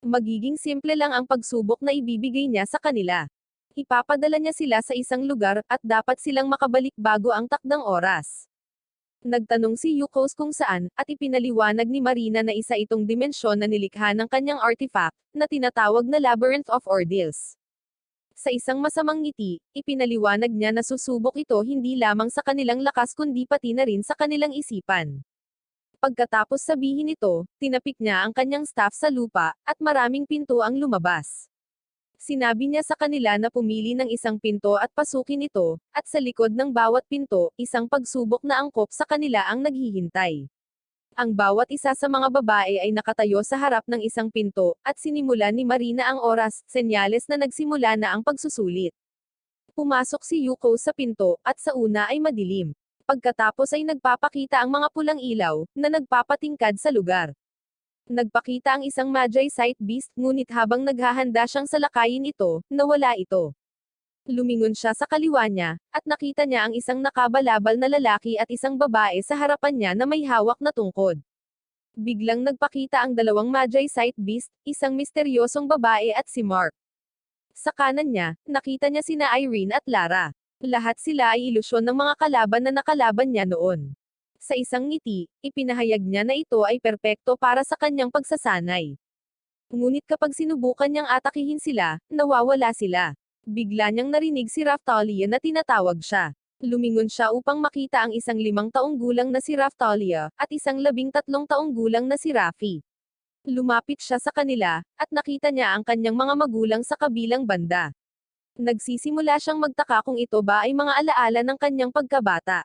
Magiging simple lang ang pagsubok na ibibigay niya sa kanila. Ipapadala niya sila sa isang lugar, at dapat silang makabalik bago ang takdang oras. Nagtanong si Yukos kung saan, at ipinaliwanag ni Marina na isa itong dimensyon na nilikha ng kanyang artifact, na tinatawag na Labyrinth of Ordeals. Sa isang masamang ngiti, ipinaliwanag niya na susubok ito hindi lamang sa kanilang lakas kundi pati na rin sa kanilang isipan. Pagkatapos sabihin ito, tinapik niya ang kanyang staff sa lupa, at maraming pinto ang lumabas. Sinabi niya sa kanila na pumili ng isang pinto at pasukin ito, at sa likod ng bawat pinto, isang pagsubok na angkop sa kanila ang naghihintay. Ang bawat isa sa mga babae ay nakatayo sa harap ng isang pinto, at sinimulan ni Marina ang oras, senyales na nagsimula na ang pagsusulit. Pumasok si Yuko sa pinto, at sa una ay madilim. Pagkatapos ay nagpapakita ang mga pulang ilaw, na nagpapatingkad sa lugar. Nagpakita ang isang Magi Sight Beast, ngunit habang naghahanda siyang salakayin ito, nawala ito. Lumingon siya sa kaliwa niya, at nakita niya ang isang nakabalabal na lalaki at isang babae sa harapan niya na may hawak na tungkod. Biglang nagpakita ang dalawang Magi Sight Beast, isang misteryosong babae at si Mark. Sa kanan niya, nakita niya sina Irene at Lara. Lahat sila ay ilusyon ng mga kalaban na nakalaban niya noon. Sa isang ngiti, ipinahayag niya na ito ay perpekto para sa kanyang pagsasanay. Ngunit kapag sinubukan niyang atakihin sila, nawawala sila. Bigla niyang narinig si Raftalia na tinatawag siya. Lumingon siya upang makita ang isang 5 taong gulang na si Raftalia, at isang 13 taong gulang na si Rafi. Lumapit siya sa kanila, at nakita niya ang kanyang mga magulang sa kabilang banda. Nagsisimula siyang magtaka kung ito ba ay mga alaala ng kanyang pagkabata.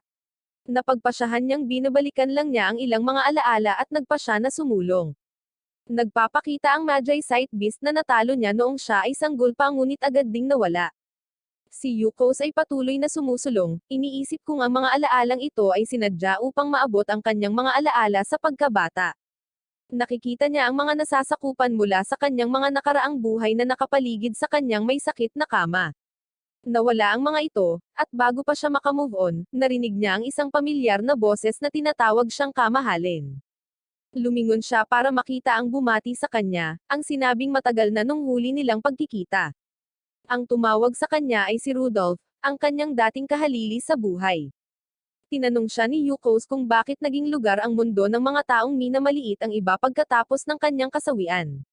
Napagpasyahan niyang binabalikan lang niya ang ilang mga alaala at nagpasya na sumulong. Nagpapakita ang Magi Sight Beast na natalo niya noong siya ay sanggol pa ngunit agad ding nawala. Si Yukos ay patuloy na sumusulong, iniisip kung ang mga alaalang ito ay sinadya upang maabot ang kanyang mga alaala sa pagkabata. Nakikita niya ang mga nasasakupan mula sa kanyang mga nakaraang buhay na nakapaligid sa kanyang may sakit na kama. Nawala ang mga ito, at bago pa siya makamove on, narinig niya ang isang pamilyar na boses na tinatawag siyang kamahalin. Lumingon siya para makita ang bumati sa kanya, ang sinabing matagal na nung huli nilang pagkikita. Ang tumawag sa kanya ay si Rudolph, ang kanyang dating kahalili sa buhay. Tinanong siya ni Yukos kung bakit naging lugar ang mundo ng mga taong minamaliit ang iba pagkatapos ng kanyang kasawian.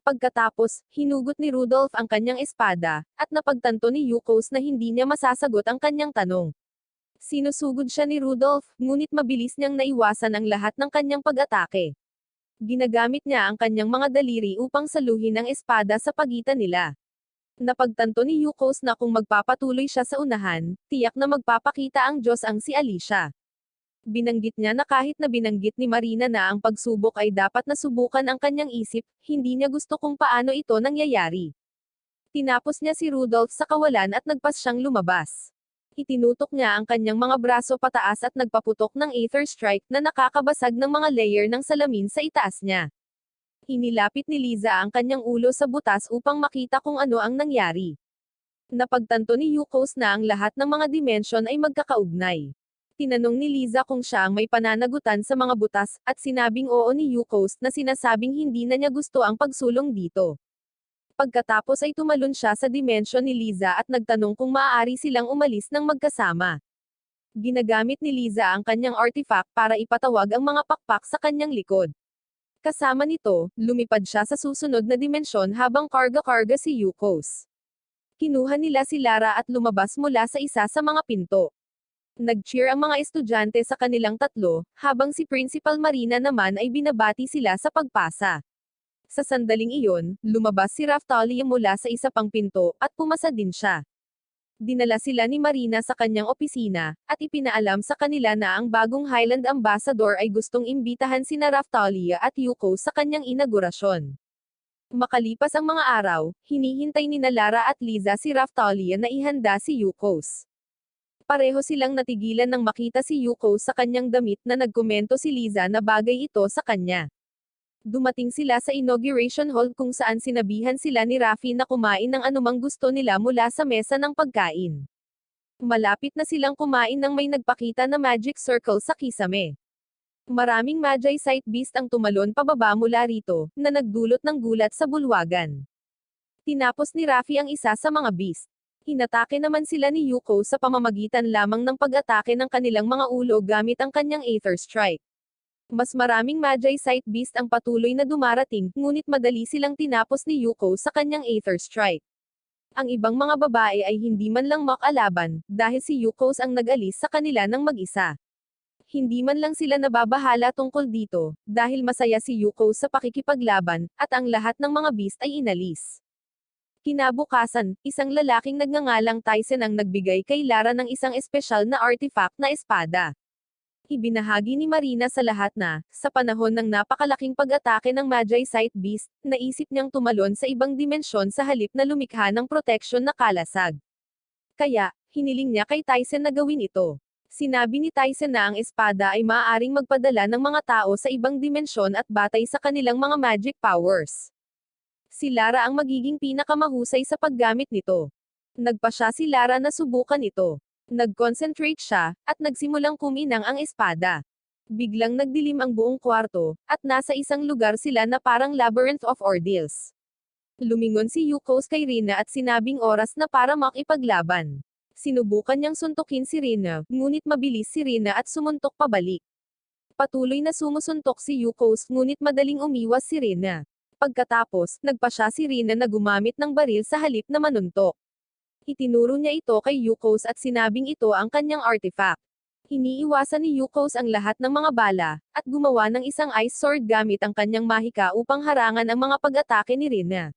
Pagkatapos, hinugot ni Rudolph ang kanyang espada, at napagtanto ni Yukos na hindi niya masasagot ang kanyang tanong. Sinusugod siya ni Rudolph, ngunit mabilis niyang naiwasan ang lahat ng kanyang pag-atake. Ginagamit niya ang kanyang mga daliri upang saluhin ang espada sa pagitan nila. Napagtanto ni Yukos na kung magpapatuloy siya sa unahan, tiyak na magpapakita ang Diyos ang si Alicia. Binanggit niya na kahit na binanggit ni Marina na ang pagsubok ay dapat na subukan ang kanyang isip, hindi niya gusto kung paano ito nangyayari. Tinapos niya si Rudolph sa kawalan at nagpas siyang lumabas. Itinutok niya ang kanyang mga braso pataas at nagpaputok ng Aether Strike na nakakabasag ng mga layer ng salamin sa itaas niya. Inilapit ni Liza ang kanyang ulo sa butas upang makita kung ano ang nangyari. Napagtanto ni Yukos na ang lahat ng mga dimensyon ay magkakaugnay. Tinanong ni Liza kung siya ang may pananagutan sa mga butas, at sinabing oo ni Yukos na sinasabing hindi na niya gusto ang pagsulong dito. Pagkatapos ay tumalon siya sa dimensyon ni Liza at nagtanong kung maaari silang umalis ng magkasama. Ginagamit ni Liza ang kanyang artifact para ipatawag ang mga pakpak sa kanyang likod. Kasama nito, lumipad siya sa susunod na dimensyon habang karga-karga si Yukos. Kinuha nila si Lara at lumabas mula sa isa sa mga pinto. Nag-cheer ang mga estudyante sa kanilang tatlo, habang si Principal Marina naman ay binabati sila sa pagpasa. Sa sandaling iyon, lumabas si Raftalia mula sa isa pang pinto, at pumasa din siya. Dinala sila ni Marina sa kanyang opisina, at ipinaalam sa kanila na ang bagong Highland Ambassador ay gustong imbitahan sina Raftalia at Yuko sa kanyang inaugurasyon. Makalipas ang mga araw, hinihintay ni Lara at Liza si Raftalia na ihanda si Yukos. Pareho silang natigilan nang makita si Yuko sa kanyang damit na nagkomento si Liza na bagay ito sa kanya. Dumating sila sa inauguration hall kung saan sinabihan sila ni Rafi na kumain ng anumang gusto nila mula sa mesa ng pagkain. Malapit na silang kumain nang may nagpakita na magic circle sa kisame. Maraming Magi Sight Beast ang tumalon pababa mula rito, na nagdulot ng gulat sa bulwagan. Tinapos ni Rafi ang isa sa mga beast. Hinatake naman sila ni Yuko sa pamamagitan lamang ng pag-atake ng kanilang mga ulo gamit ang kanyang Aether Strike. Mas maraming Magi Sight Beast ang patuloy na dumarating, ngunit madali silang tinapos ni Yuko sa kanyang Aether Strike. Ang ibang mga babae ay hindi man lang makalaban, dahil si Yukos ang nag-alis sa kanila ng mag-isa. Hindi man lang sila nababahala tungkol dito, dahil masaya si Yukos sa pakikipaglaban, at ang lahat ng mga beast ay inalis. Kinabukasan, isang lalaking nagngangalang Tyson ang nagbigay kay Lara ng isang espesyal na artifact na espada. Ibinahagi ni Marina sa lahat na, sa panahon ng napakalaking pag-atake ng Magi Sight Beast, naisip niyang tumalon sa ibang dimensyon sa halip na lumikha ng proteksyon na kalasag. Kaya, hiniling niya kay Tyson na gawin ito. Sinabi ni Tyson na ang espada ay maaaring magpadala ng mga tao sa ibang dimensyon at batay sa kanilang mga magic powers. Si Lara ang magiging pinakamahusay sa paggamit nito. Nagpasya si Lara na subukan ito. Nag-concentrate siya, at nagsimulang kuminang ang espada. Biglang nagdilim ang buong kwarto, at nasa isang lugar sila na parang labyrinth of ordeals. Lumingon si Yukos kay Rina at sinabing oras na para makipaglaban. Sinubukan niyang suntukin si Rina, ngunit mabilis si Rina at sumuntok pabalik. Patuloy na sumusuntok si Yukos ngunit madaling umiwas si Rina. Pagkatapos, nagpasya si Rina na gumamit ng baril sa halip na manuntok. Itinuro niya ito kay Yukos at sinabing ito ang kanyang artifact. Iniiwasan ni Yukos ang lahat ng mga bala, at gumawa ng isang ice sword gamit ang kanyang mahika upang harangan ang mga pag-atake ni Rina.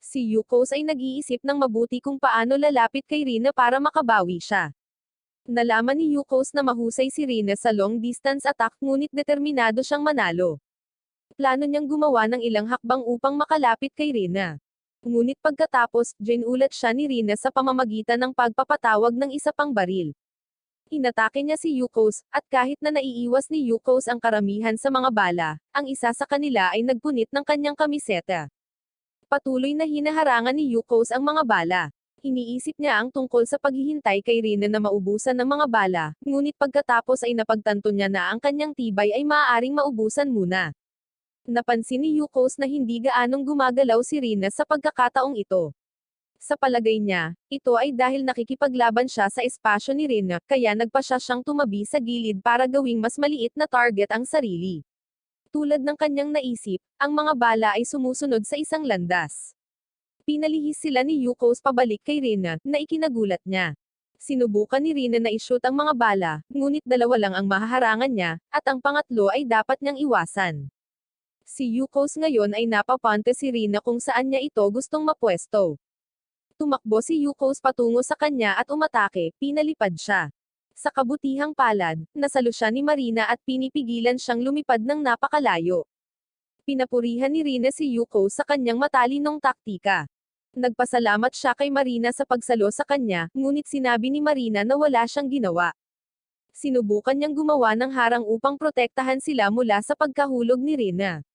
Si Yukos ay nag-iisip ng mabuti kung paano lalapit kay Rina para makabawi siya. Nalaman ni Yukos na mahusay si Rina sa long-distance attack ngunit determinado siyang manalo. Plano niyang gumawa ng ilang hakbang upang makalapit kay Rina. Ngunit pagkatapos, ginulat siya ni Rina sa pamamagitan ng pagpapatawag ng isa pang baril. Inatake niya si Yukos, at kahit na naiiwas ni Yukos ang karamihan sa mga bala, ang isa sa kanila ay nagpunit ng kanyang kamiseta. Patuloy na hinaharangan ni Yukos ang mga bala. Iniisip niya ang tungkol sa paghihintay kay Rina na maubusan ng mga bala, ngunit pagkatapos ay napagtanto niya na ang kanyang tibay ay maaaring maubusan muna. Napansin ni Yukos na hindi gaanong gumagalaw si Rina sa pagkakataong ito. Sa palagay niya, ito ay dahil nakikipaglaban siya sa espasyo ni Rina, kaya nagpasya siyang tumabi sa gilid para gawing mas maliit na target ang sarili. Tulad ng kanyang naisip, ang mga bala ay sumusunod sa isang landas. Pinalihis sila ni Yukos pabalik kay Rina, na ikinagulat niya. Sinubukan ni Rina na i-shoot ang mga bala, ngunit dalawa lang ang mahaharangan niya, at ang pangatlo ay dapat niyang iwasan. Si Yukos ngayon ay napapante si Rina kung saan niya ito gustong mapwesto. Tumakbo si Yukos patungo sa kanya at umatake, pinalipad siya. Sa kabutihang palad, nasalo siya ni Marina at pinipigilan siyang lumipad ng napakalayo. Pinapurihan ni Rina si Yukos sa kanyang matalinong taktika. Nagpasalamat siya kay Marina sa pagsalo sa kanya, ngunit sinabi ni Marina na wala siyang ginawa. Sinubukan niyang gumawa ng harang upang protektahan sila mula sa pagkahulog ni Rina.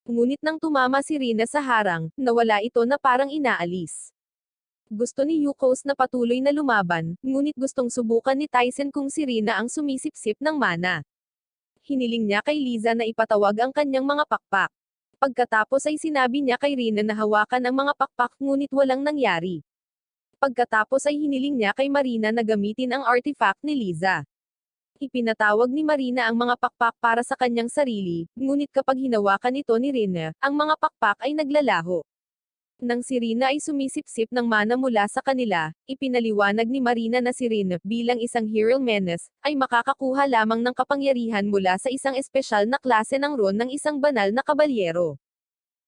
Ngunit nang tumama si Rina sa harang, nawala ito na parang inaalis. Gusto ni Yukos na patuloy na lumaban, ngunit gustong subukan ni Tyson kung si Rina ang sumisipsip ng mana. Hiniling niya kay Liza na ipatawag ang kanyang mga pakpak. Pagkatapos ay sinabi niya kay Rina na hawakan ang mga pakpak ngunit walang nangyari. Pagkatapos ay hiniling niya kay Marina na gamitin ang artifact ni Liza. Ipinatawag ni Marina ang mga pakpak para sa kanyang sarili, ngunit kapag hinawakan ito ni Rina, ang mga pakpak ay naglalaho. Nang si Rina ay sumisipsip ng mana mula sa kanila, ipinaliwanag ni Marina na si Rina, bilang isang Hero Menace, ay makakakuha lamang ng kapangyarihan mula sa isang espesyal na klase ng rune ng isang banal na kabalyero.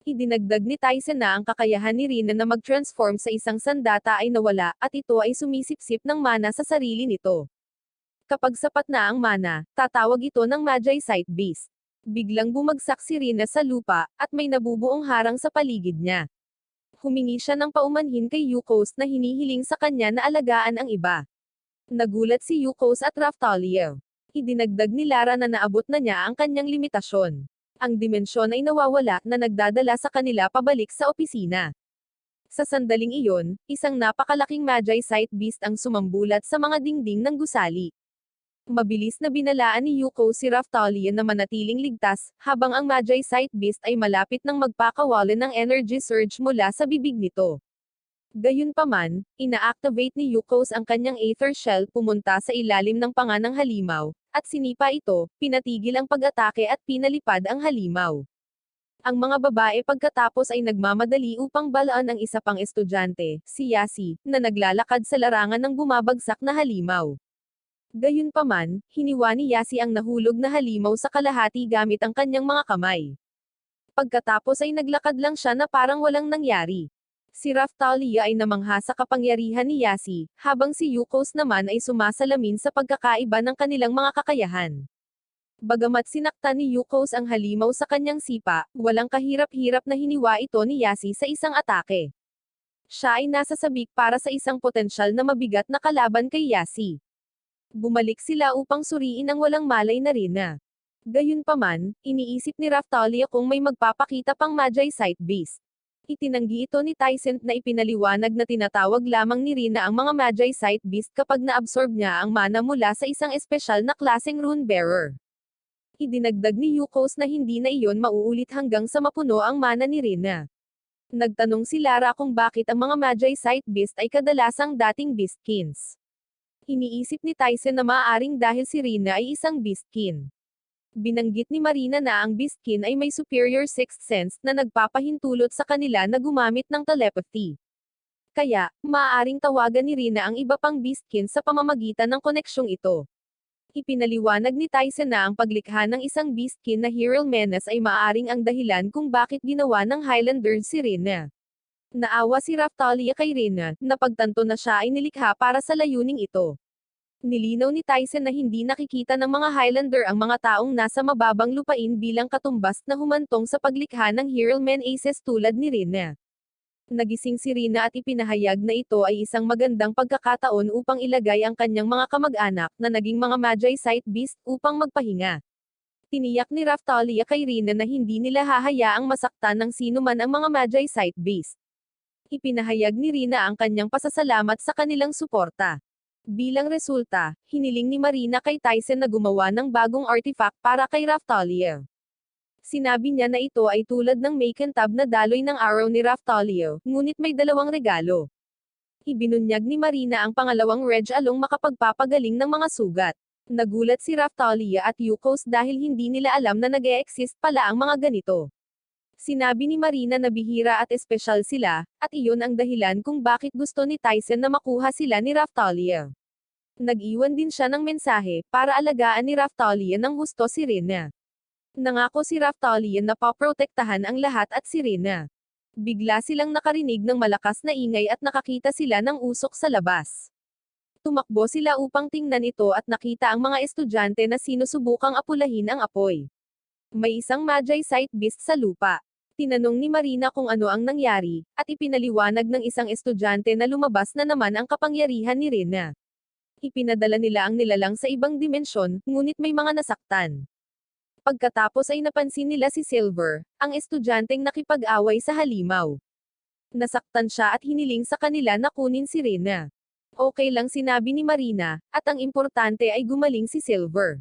Idinagdag ni Tyson na ang kakayahan ni Rina na mag-transform sa isang sandata ay nawala, at ito ay sumisipsip ng mana sa sarili nito. Kapag sapat na ang mana, tatawag ito ng Magi Sight Beast. Biglang bumagsak si Rina sa lupa, at may nabubuong harang sa paligid niya. Humingi siya ng paumanhin kay Yukos na hinihiling sa kanya na alagaan ang iba. Nagulat si Yukos at Raftalia. Idinagdag ni Lara na naabot na niya ang kanyang limitasyon. Ang dimensyon ay nawawala na nagdadala sa kanila pabalik sa opisina. Sa sandaling iyon, isang napakalaking Magi Sight Beast ang sumambulat sa mga dingding ng gusali. Mabilis na binalaan ni Yuko si Raftalia na manatiling ligtas, habang ang Magi Sight Beast ay malapit nang magpakawalan ng energy surge mula sa bibig nito. Gayunpaman, ina-activate ni Yukos ang kanyang Aether Shell pumunta sa ilalim ng panga ng halimaw, at sinipa ito, pinatigil ang pag-atake at pinalipad ang halimaw. Ang mga babae pagkatapos ay nagmamadali upang balaan ang isa pang estudyante, si Yasi, na naglalakad sa larangan ng bumabagsak na halimaw. Gayunpaman, hiniwa ni Yasi ang nahulog na halimaw sa kalahati gamit ang kanyang mga kamay. Pagkatapos ay naglakad lang siya na parang walang nangyari. Si Raftalia ay namangha sa kapangyarihan ni Yasi, habang si Yukos naman ay sumasalamin sa pagkakaiba ng kanilang mga kakayahan. Bagamat sinaktan ni Yukos ang halimaw sa kanyang sipa, walang kahirap-hirap na hiniwa ito ni Yasi sa isang atake. Siya ay nasa sabik para sa isang potensyal na mabigat na kalaban kay Yasi. Bumalik sila upang suriin ang walang malay na Rina. Gayunpaman, iniisip ni Raftalia kung may magpapakita pang Magi Sight Beast. Itinanggi ito ni Tyson na ipinaliwanag na tinatawag lamang ni Rina ang mga Magi Sight Beast kapag na-absorb niya ang mana mula sa isang espesyal na klaseng rune bearer. Idinagdag ni Yukos na hindi na iyon mauulit hanggang sa mapuno ang mana ni Rina. Nagtanong si Lara kung bakit ang mga Magi Sight Beast ay kadalasang dating Beastkins. Iniisip ni Tyson na maaaring dahil si Rina ay isang Beastkin. Binanggit ni Marina na ang Beastkin ay may superior sixth sense na nagpapahintulot sa kanila na gumamit ng telepathy. Kaya, maaaring tawagan ni Rina ang iba pang Beastkin sa pamamagitan ng koneksyong ito. Ipinaliwanag ni Tyson na ang paglikha ng isang Beastkin na Hero Menace ay maaaring ang dahilan kung bakit ginawa ng Highlanders si Rina. Naawa si Raftalia kay Rina, na pagtanto na siya ay nilikha para sa layuning ito. Nilinaw ni Tyson na hindi nakikita ng mga Highlander ang mga taong nasa mababang lupain bilang katumbas na humantong sa paglikha ng Hero Men Aces tulad ni Rina. Nagising si Rina at ipinahayag na ito ay isang magandang pagkakataon upang ilagay ang kanyang mga kamag-anak na naging mga Magi Sight Beast upang magpahinga. Tiniyak ni Raftalia kay Rina na hindi nila hahayaang masaktan ng sino man ang mga Magi Sight Beast. Ipinahayag ni Rina ang kanyang pasasalamat sa kanilang suporta. Bilang resulta, hiniling ni Marina kay Tyson na gumawa ng bagong artifact para kay Raftalia. Sinabi niya na ito ay tulad ng makintab na daloy ng araw ni Raftalia, ngunit may dalawang regalo. Ibinunyag ni Marina ang pangalawang Reg along makapagpapagaling ng mga sugat. Nagulat si Raftalia at Yukos dahil hindi nila alam na nag-e-exist pala ang mga ganito. Sinabi ni Marina na bihira at espesyal sila, at iyon ang dahilan kung bakit gusto ni Tyson na makuha sila ni Raftalia. Nag-iwan din siya ng mensahe, para alagaan ni Raftalia ng husto si Rina. Nangako si Raftalia na paprotektahan ang lahat at si Rina. Bigla silang nakarinig ng malakas na ingay at nakakita sila ng usok sa labas. Tumakbo sila upang tingnan ito at nakita ang mga estudyante na sinusubukang apulahin ang apoy. May isang Magi Sight Beast sa lupa. Tinanong ni Marina kung ano ang nangyari, at ipinaliwanag ng isang estudyante na lumabas na naman ang kapangyarihan ni Rina. Ipinadala nila ang nilalang sa ibang dimensyon, ngunit may mga nasaktan. Pagkatapos ay napansin nila si Silver, ang estudyanteng nakipag-away sa halimaw. Nasaktan siya at hiniling sa kanila na kunin si Rina. Okay lang sinabi ni Marina, at ang importante ay gumaling si Silver.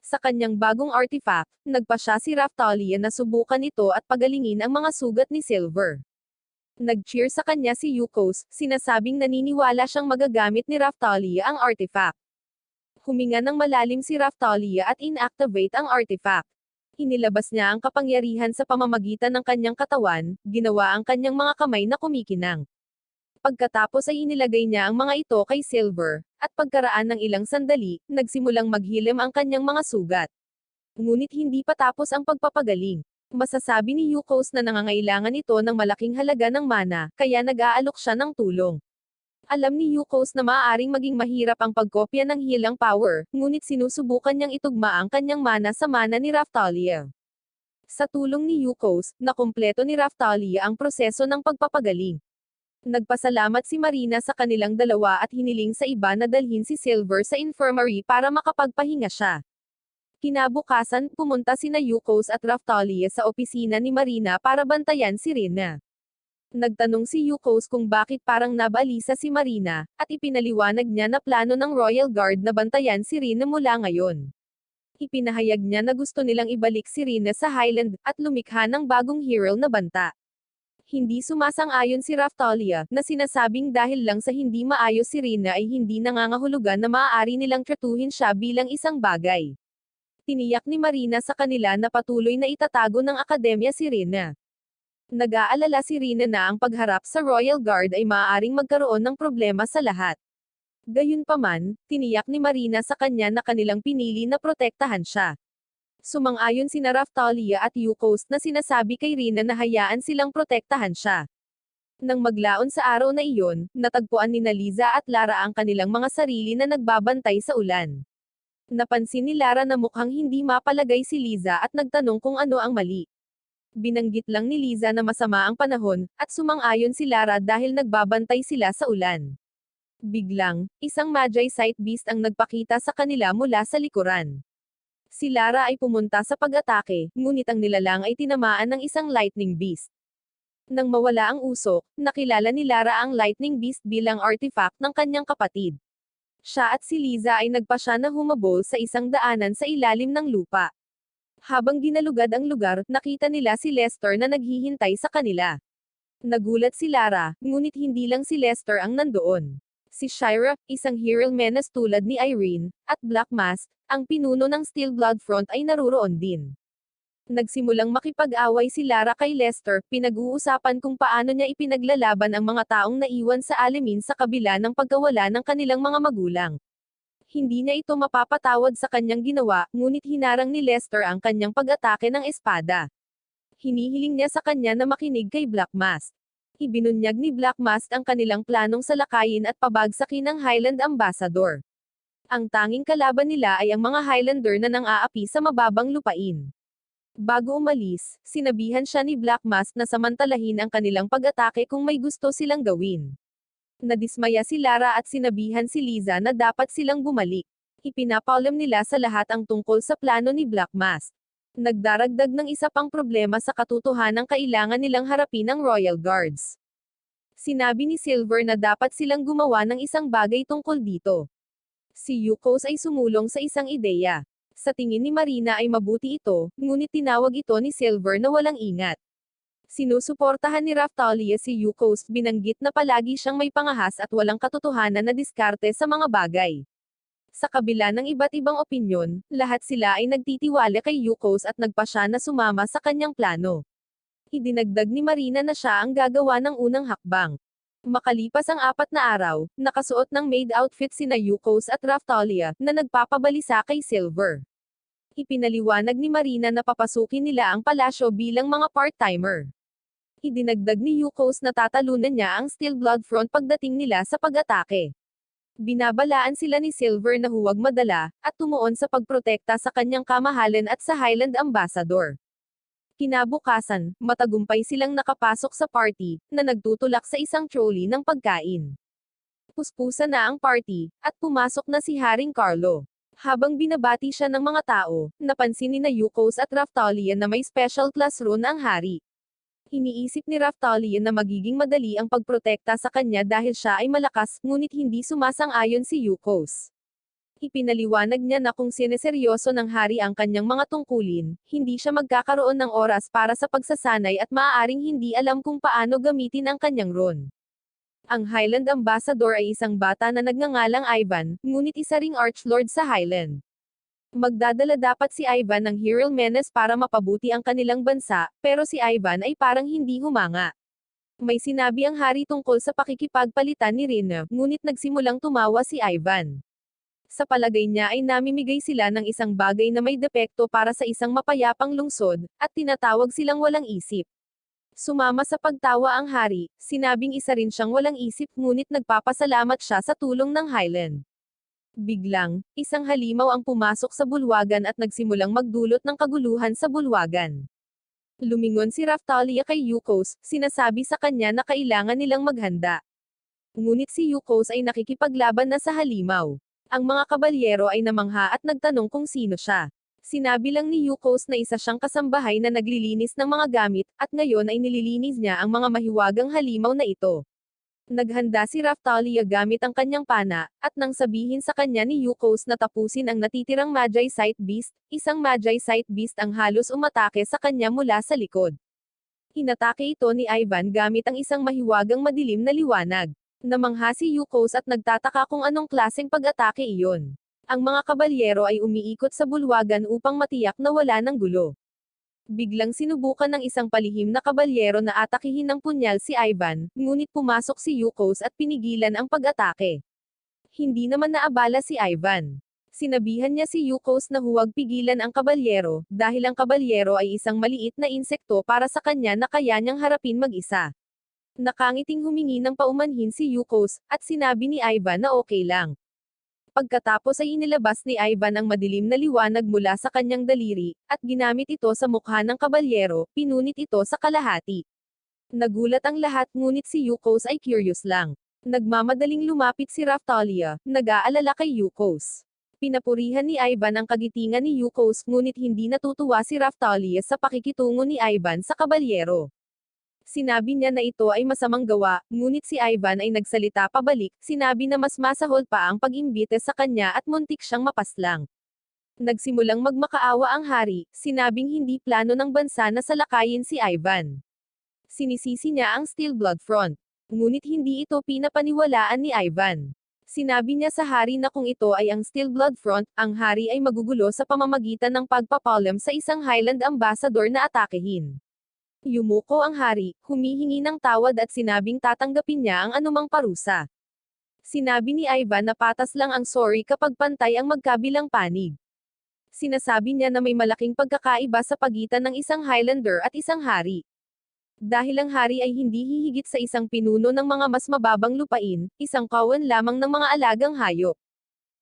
Sa kanyang bagong artifact, nagpa siya si Raftalia na subukan ito at pagalingin ang mga sugat ni Silver. Nag-cheer sa kanya si Yukos, sinasabing naniniwala siyang magagamit ni Raftalia ang artifact. Huminga ng malalim si Raftalia at inactivate ang artifact. Inilabas niya ang kapangyarihan sa pamamagitan ng kanyang katawan, ginawa ang kanyang mga kamay na kumikinang. Pagkatapos ay inilagay niya ang mga ito kay Silver, at pagkaraan ng ilang sandali, nagsimulang maghilim ang kanyang mga sugat. Ngunit hindi pa tapos ang pagpapagaling. Masasabi ni Yukos na nangangailangan ito ng malaking halaga ng mana, kaya nag-aalok siya ng tulong. Alam ni Yukos na maaaring maging mahirap ang pagkopya ng healing power, ngunit sinusubukan niyang itugma ang kanyang mana sa mana ni Raftalia. Sa tulong ni Yukos, nakumpleto ni Raftalia ang proseso ng pagpapagaling. Nagpasalamat si Marina sa kanilang dalawa at hiniling sa iba na dalhin si Silver sa infirmary para makapagpahinga siya. Kinabukasan, pumunta sina Yukos at Raftalia sa opisina ni Marina para bantayan si Rina. Nagtanong si Yukos kung bakit parang nabalisa si Marina, at ipinaliwanag niya na plano ng Royal Guard na bantayan si Rina mula ngayon. Ipinahayag niya na gusto nilang ibalik si Rina sa Highland, at lumikha ng bagong hero na banta. Hindi sumasang-ayon si Raftalia, na sinasabing dahil lang sa hindi maayos si Rina ay hindi nangangahulugan na maaari nilang tratuhin siya bilang isang bagay. Tiniyak ni Marina sa kanila na patuloy na itatago ng akademya si Rina. Nag-aalala si Rina na ang pagharap sa Royal Guard ay maaaring magkaroon ng problema sa lahat. Gayunpaman, tiniyak ni Marina sa kanya na kanilang pinili na protektahan siya. Sumang-ayon sina Raftalia at Yukos na sinasabi kay Rina na hayaan silang protektahan siya. Nang maglaon sa araw na iyon, natagpuan ni Liza at Lara ang kanilang mga sarili na nagbabantay sa ulan. Napansin ni Lara na mukhang hindi mapalagay si Liza at nagtanong kung ano ang mali. Binanggit lang ni Liza na masama ang panahon, at sumang-ayon si Lara dahil nagbabantay sila sa ulan. Biglang, isang Magi-Sight Beast ang nagpakita sa kanila mula sa likuran. Si Lara ay pumunta sa pag-atake, ngunit ang nilalang ay tinamaan ng isang Lightning Beast. Nang mawala ang usok, nakilala ni Lara ang Lightning Beast bilang artifact ng kanyang kapatid. Siya at si Liza ay nagpasya na humabol sa isang daanan sa ilalim ng lupa. Habang ginalugad ang lugar, nakita nila si Lester na naghihintay sa kanila. Nagulat si Lara, ngunit hindi lang si Lester ang nandoon. Si Shira, isang hero menace tulad ni Irene, at Black Mask, ang pinuno ng Steel Blood Front ay naruroon din. Nagsimulang makipag-away si Lara kay Lester, pinag-uusapan kung paano niya ipinaglalaban ang mga taong naiwan sa alamin sa kabila ng pagkawala ng kanilang mga magulang. Hindi niya ito mapapatawad sa kanyang ginawa, ngunit hinarang ni Lester ang kanyang pag-atake ng espada. Hinihiling niya sa kanya na makinig kay Black Mask. Ibinunyag ni Black Mask ang kanilang planong salakayin at pabagsakin ang Highland Ambassador. Ang tanging kalaban nila ay ang mga Highlander na nang-aapi sa mababang lupain. Bago umalis, sinabihan siya ni Black Mask na samantalahin ang kanilang pag-atake kung may gusto silang gawin. Nadismaya si Lara at sinabihan si Liza na dapat silang bumalik. Ipinapaalam nila sa lahat ang tungkol sa plano ni Black Mask. Nagdaragdag ng isa pang problema sa katotohanang kailangan nilang harapin ang Royal Guards. Sinabi ni Silver na dapat silang gumawa ng isang bagay tungkol dito. Si Yukos ay sumulong sa isang ideya. Sa tingin ni Marina ay mabuti ito, ngunit tinawag ito ni Silver na walang ingat. Sinusuportahan ni Raftalia si Yukos, binanggit na palagi siyang may pangahas at walang katotohanan na diskarte sa mga bagay. Sa kabila ng iba't ibang opinyon, lahat sila ay nagtitiwala kay Yukos at nagpasya na sumama sa kanyang plano. Idinagdag ni Marina na siya ang gagawa ng unang hakbang. Makalipas ang 4 na araw, nakasuot ng maid outfit sina Yukos at Raftalia, na nagpapabalisa kay Silver. Ipinaliwanag ni Marina na papasukin nila ang palasyo bilang mga part-timer. Idinagdag ni Yukos na tatalunan niya ang Steel Blood Front pagdating nila sa pag-atake. Binabalaan sila ni Silver na huwag madala, at tumuon sa pagprotekta sa kanyang kamahalan at sa Highland Ambassador. Kinabukasan, matagumpay silang nakapasok sa party, na nagtutulak sa isang trolley ng pagkain. Puspusan na ang party, at pumasok na si Haring Carlo. Habang binabati siya ng mga tao, napansin ni na Yukos at Raftalia na may special classroom ang hari. Iniisip ni Raftalia na magiging madali ang pagprotekta sa kanya dahil siya ay malakas, ngunit hindi sumasang-ayon si Yukos. Ipinaliwanag niya na kung sineseryoso ng hari ang kanyang mga tungkulin, hindi siya magkakaroon ng oras para sa pagsasanay at maaaring hindi alam kung paano gamitin ang kanyang ron. Ang Highland Ambassador ay isang bata na nagngangalang Ivan, ngunit isa ring Archlord sa Highland. Magdadala dapat si Ivan ng Hyrule Menace para mapabuti ang kanilang bansa, pero si Ivan ay parang hindi humanga. May sinabi ang hari tungkol sa pakikipagpalitan ni Rina, ngunit nagsimulang tumawa si Ivan. Sa palagay niya ay namimigay sila ng isang bagay na may depekto para sa isang mapayapang lungsod, at tinatawag silang walang isip. Sumama sa pagtawa ang hari, sinabing isa rin siyang walang isip ngunit nagpapasalamat siya sa tulong ng Highland. Biglang, isang halimaw ang pumasok sa bulwagan at nagsimulang magdulot ng kaguluhan sa bulwagan. Lumingon si Raftalia kay Yukos, sinasabi sa kanya na kailangan nilang maghanda. Ngunit si Yukos ay nakikipaglaban na sa halimaw. Ang mga kabalyero ay namangha at nagtanong kung sino siya. Sinabi lang ni Yukos na isa siyang kasambahay na naglilinis ng mga gamit, at ngayon ay nililinis niya ang mga mahiwagang halimaw na ito. Naghanda si Raftalia gamit ang kanyang pana, at nang sabihin sa kanya ni Yukos na tapusin ang natitirang Magicite Beast, isang Magicite Beast ang halos umatake sa kanya mula sa likod. Inatake ito ni Ivan gamit ang isang mahiwagang madilim na liwanag. Namangha si Yukos at nagtataka kung anong klaseng pag-atake iyon. Ang mga kabalyero ay umiikot sa bulwagan upang matiyak na wala ng gulo. Biglang sinubukan ng isang palihim na kabalyero na atakihin ng punyal si Ivan, ngunit pumasok si Yukos at pinigilan ang pag-atake. Hindi naman naabala si Ivan. Sinabihan niya si Yukos na huwag pigilan ang kabalyero, dahil ang kabalyero ay isang maliit na insekto para sa kanya na kaya niyang harapin mag-isa. Nakangiting humingi ng paumanhin si Yukos, at sinabi ni Ivan na okay lang. Pagkatapos ay inilabas ni Ivan ang madilim na liwanag mula sa kanyang daliri, at ginamit ito sa mukha ng kabalyero, pinunit ito sa kalahati. Nagulat ang lahat ngunit si Yukos ay curious lang. Nagmamadaling lumapit si Raftalia, nag-aalala kay Yukos. Pinapurihan ni Ivan ang kagitingan ni Yukos ngunit hindi natutuwa si Raftalia sa pakikitungo ni Ivan sa kabalyero. Sinabi niya na ito ay masamang gawa, ngunit si Ivan ay nagsalita pabalik, sinabi na mas masahol pa ang pag-imbite sa kanya at muntik siyang mapaslang. Nagsimulang magmakaawa ang hari, sinabing hindi plano ng bansa na salakayin si Ivan. Sinisisi niya ang Steel Blood Front. Ngunit hindi ito pinapaniwalaan ni Ivan. Sinabi niya sa hari na kung ito ay ang Steel Blood Front, ang hari ay magugulo sa pamamagitan ng pagpapalam sa isang Highland Ambassador na atakehin. Yumuko ang hari, humihingi ng tawad at sinabing tatanggapin niya ang anumang parusa. Sinabi ni Ivan na patas lang ang sorry kapag pantay ang magkabilang panig. Sinasabi niya na may malaking pagkakaiba sa pagitan ng isang Highlander at isang hari. Dahil ang hari ay hindi hihigit sa isang pinuno ng mga mas mababang lupain, isang kawan lamang ng mga alagang hayop.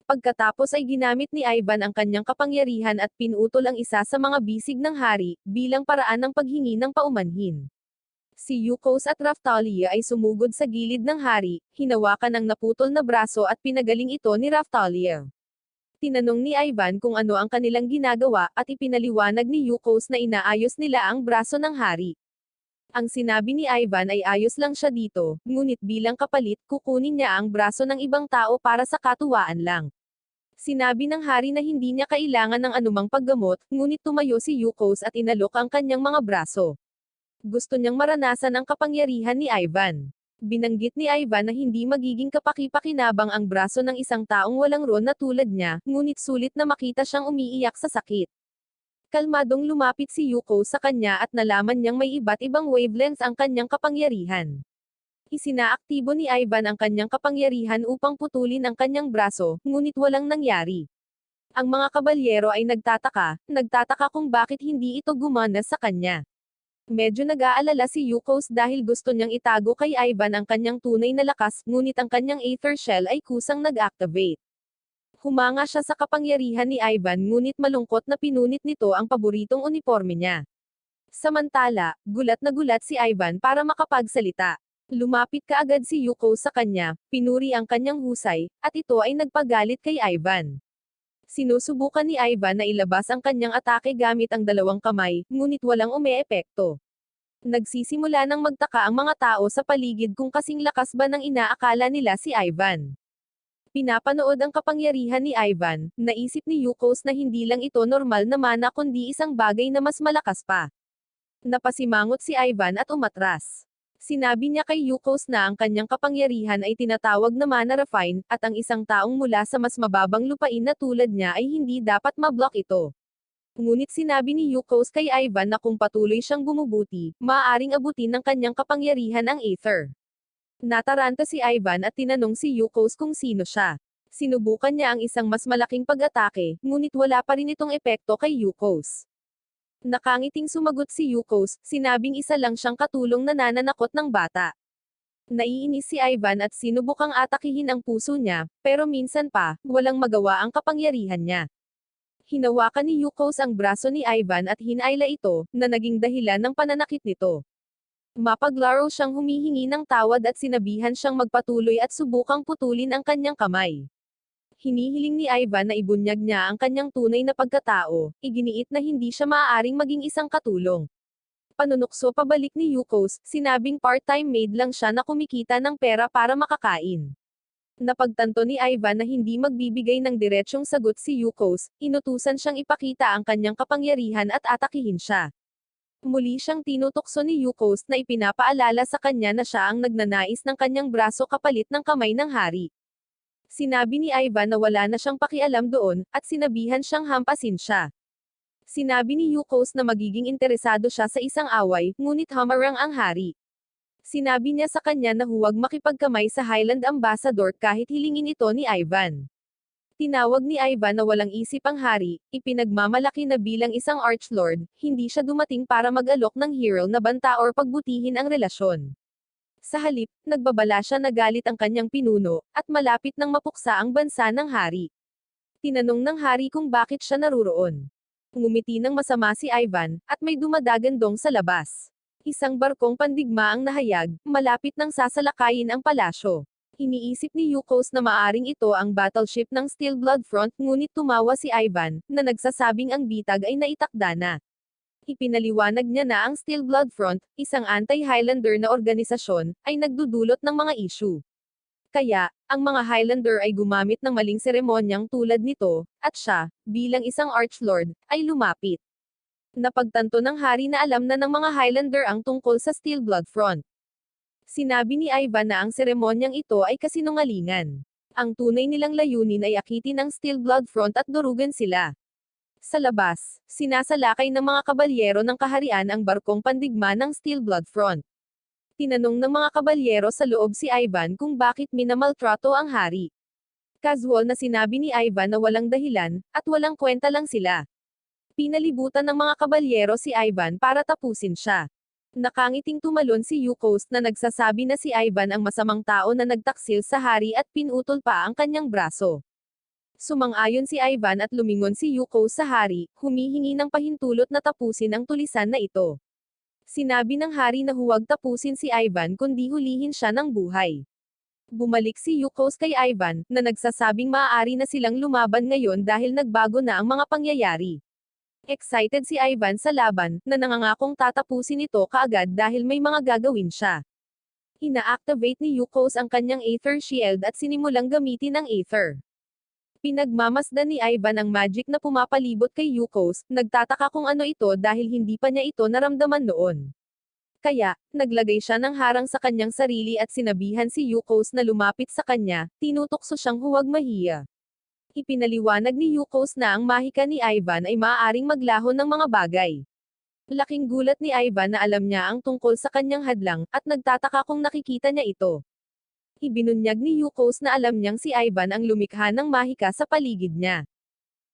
Pagkatapos ay ginamit ni Ivan ang kanyang kapangyarihan at pinutol ang isa sa mga bisig ng hari, bilang paraan ng paghingi ng paumanhin. Si Yukos at Raftalia ay sumugod sa gilid ng hari, hinawakan ang naputol na braso at pinagaling ito ni Raftalia. Tinanong ni Ivan kung ano ang kanilang ginagawa, at ipinaliwanag ni Yukos na inaayos nila ang braso ng hari. Ang sinabi ni Ivan ay ayos lang siya dito, ngunit bilang kapalit, kukunin niya ang braso ng ibang tao para sa katuwaan lang. Sinabi ng hari na hindi niya kailangan ng anumang paggamot, ngunit tumayo si Yukos at inalok ang kanyang mga braso. Gusto niyang maranasan ang kapangyarihan ni Ivan. Binanggit ni Ivan na hindi magiging kapaki-pakinabang ang braso ng isang taong walang ron na tulad niya, ngunit sulit na makita siyang umiiyak sa sakit. Kalmadong lumapit si Yukos sa kanya at nalaman niyang may iba't ibang wavelengths ang kanyang kapangyarihan. Isinaaktibo ni Ivan ang kanyang kapangyarihan upang putulin ang kanyang braso, ngunit walang nangyari. Ang mga kabalyero ay nagtataka kung bakit hindi ito gumana sa kanya. Medyo nag-aalala si Yukos dahil gusto niyang itago kay Ivan ang kanyang tunay na lakas, ngunit ang kanyang Aether Shell ay kusang nag-activate. Humanga siya sa kapangyarihan ni Ivan ngunit malungkot na pinunit nito ang paboritong uniforme niya. Samantala, gulat na gulat si Ivan para makapagsalita. Lumapit kaagad si Yuko sa kanya, pinuri ang kanyang husay, at ito ay nagpagalit kay Ivan. Sinusubukan ni Ivan na ilabas ang kanyang atake gamit ang dalawang kamay, ngunit walang umeepekto. Nagsisimula ng magtaka ang mga tao sa paligid kung kasing lakas ba ng inaakala nila si Ivan. Pinapanood ang kapangyarihan ni Ivan, naisip ni Yukos na hindi lang ito normal na mana kundi isang bagay na mas malakas pa. Napasimangot si Ivan at umatras. Sinabi niya kay Yukos na ang kanyang kapangyarihan ay tinatawag na mana refine, at ang isang taong mula sa mas mababang lupain na tulad niya ay hindi dapat mablock ito. Ngunit sinabi ni Yukos kay Ivan na kung patuloy siyang bumubuti, maaaring abutin ng kanyang kapangyarihan ang Aether. Nataranta si Ivan at tinanong si Yukos kung sino siya. Sinubukan niya ang isang mas malaking pag-atake, ngunit wala pa rin itong epekto kay Yukos. Nakangiting sumagot si Yukos, sinabing isa lang siyang katulong na nananakot ng bata. Naiinis si Ivan at sinubukang atakihin ang puso niya, pero minsan pa, walang magawa ang kapangyarihan niya. Hinawakan ni Yukos ang braso ni Ivan at hinayla ito, na naging dahilan ng pananakit nito. Mapaglaro siyang humihingi ng tawad at sinabihan siyang magpatuloy at subukang putulin ang kanyang kamay. Hinihiling ni Ivan na ibunyag niya ang kanyang tunay na pagkatao, iginiit na hindi siya maaaring maging isang katulong. Panunukso pabalik ni Yukos, sinabing part-time maid lang siya na kumikita ng pera para makakain. Napagtanto ni Ivan na hindi magbibigay ng diretsyong sagot si Yukos, inutusan siyang ipakita ang kanyang kapangyarihan at atakihin siya. Muli siyang tinutokso ni Yukos na ipinapaalala sa kanya na siya ang nagnanais ng kanyang braso kapalit ng kamay ng hari. Sinabi ni Ivan na wala na siyang pakialam doon, at sinabihan siyang hampasin siya. Sinabi ni Yukos na magiging interesado siya sa isang away, ngunit hamarang ang hari. Sinabi niya sa kanya na huwag makipagkamay sa Highland Ambassador kahit hilingin ito ni Ivan. Tinawag ni Ivan na walang isip ang hari, ipinagmamalaki na bilang isang archlord, hindi siya dumating para mag-alok ng hero na banta or pagbutihin ang relasyon. Sa halip, nagbabala siya na galit ang kanyang pinuno, at malapit nang mapuksa ang bansa ng hari. Tinanong ng hari kung bakit siya naruroon. Ngumiti ng masama si Ivan, at may dumadagandong sa labas. Isang barkong pandigma ang nahayag, malapit nang sasalakayin ang palasyo. Iniisip ni Yukos na maaring ito ang battleship ng Steel Blood Front, ngunit tumawa si Ivan, na nagsasabing ang bitag ay naitakda na. Ipinaliwanag niya na ang Steel Blood Front, isang anti-Highlander na organisasyon, ay nagdudulot ng mga issue. Kaya, ang mga Highlander ay gumamit ng maling seremonyang tulad nito, at siya, bilang isang archlord, ay lumapit. Napagtanto ng hari na alam na ng mga Highlander ang tungkol sa Steel Blood Front. Sinabi ni Ivan na ang seremonyang ito ay kasinungalingan. Ang tunay nilang layunin ay akitin ang Steel Blood Front at durugan sila. Sa labas, sinasalakay ng mga kabalyero ng kaharian ang barkong pandigma ng Steel Blood Front. Tinanong ng mga kabalyero sa loob si Ivan kung bakit minamaltrato ang hari. Casual na sinabi ni Ivan na walang dahilan, at walang kwenta lang sila. Pinalibutan ng mga kabalyero si Ivan para tapusin siya. Nakangiting tumalon si Yukos na nagsasabi na si Ivan ang masamang tao na nagtaksil sa hari at pinutol pa ang kanyang braso. Sumang-ayon si Ivan at lumingon si Yukos sa hari, humihingi ng pahintulot na tapusin ang tulisan na ito. Sinabi ng hari na huwag tapusin si Ivan kundi hulihin siya ng buhay. Bumalik si Yukos kay Ivan, na nagsasabing maaari na silang lumaban ngayon dahil nagbago na ang mga pangyayari. Excited si Ivan sa laban, na nangangakong tatapusin ito kaagad dahil may mga gagawin siya. Ina-activate ni Yukos ang kanyang Aether Shield at sinimulang gamitin ang Aether. Pinagmamasdan ni Ivan ang magic na pumapalibot kay Yukos, nagtataka kung ano ito dahil hindi pa niya ito naramdaman noon. Kaya, naglagay siya ng harang sa kanyang sarili at sinabihan si Yukos na lumapit sa kanya, tinutokso siyang huwag mahiya. Ipinaliwanag ni Yukos na ang mahika ni Ivan ay maaaring maglaho ng mga bagay. Laking gulat ni Ivan na alam niya ang tungkol sa kanyang hadlang, at nagtataka kung nakikita niya ito. Ibinunyag ni Yukos na alam niyang si Ivan ang lumikha ng mahika sa paligid niya.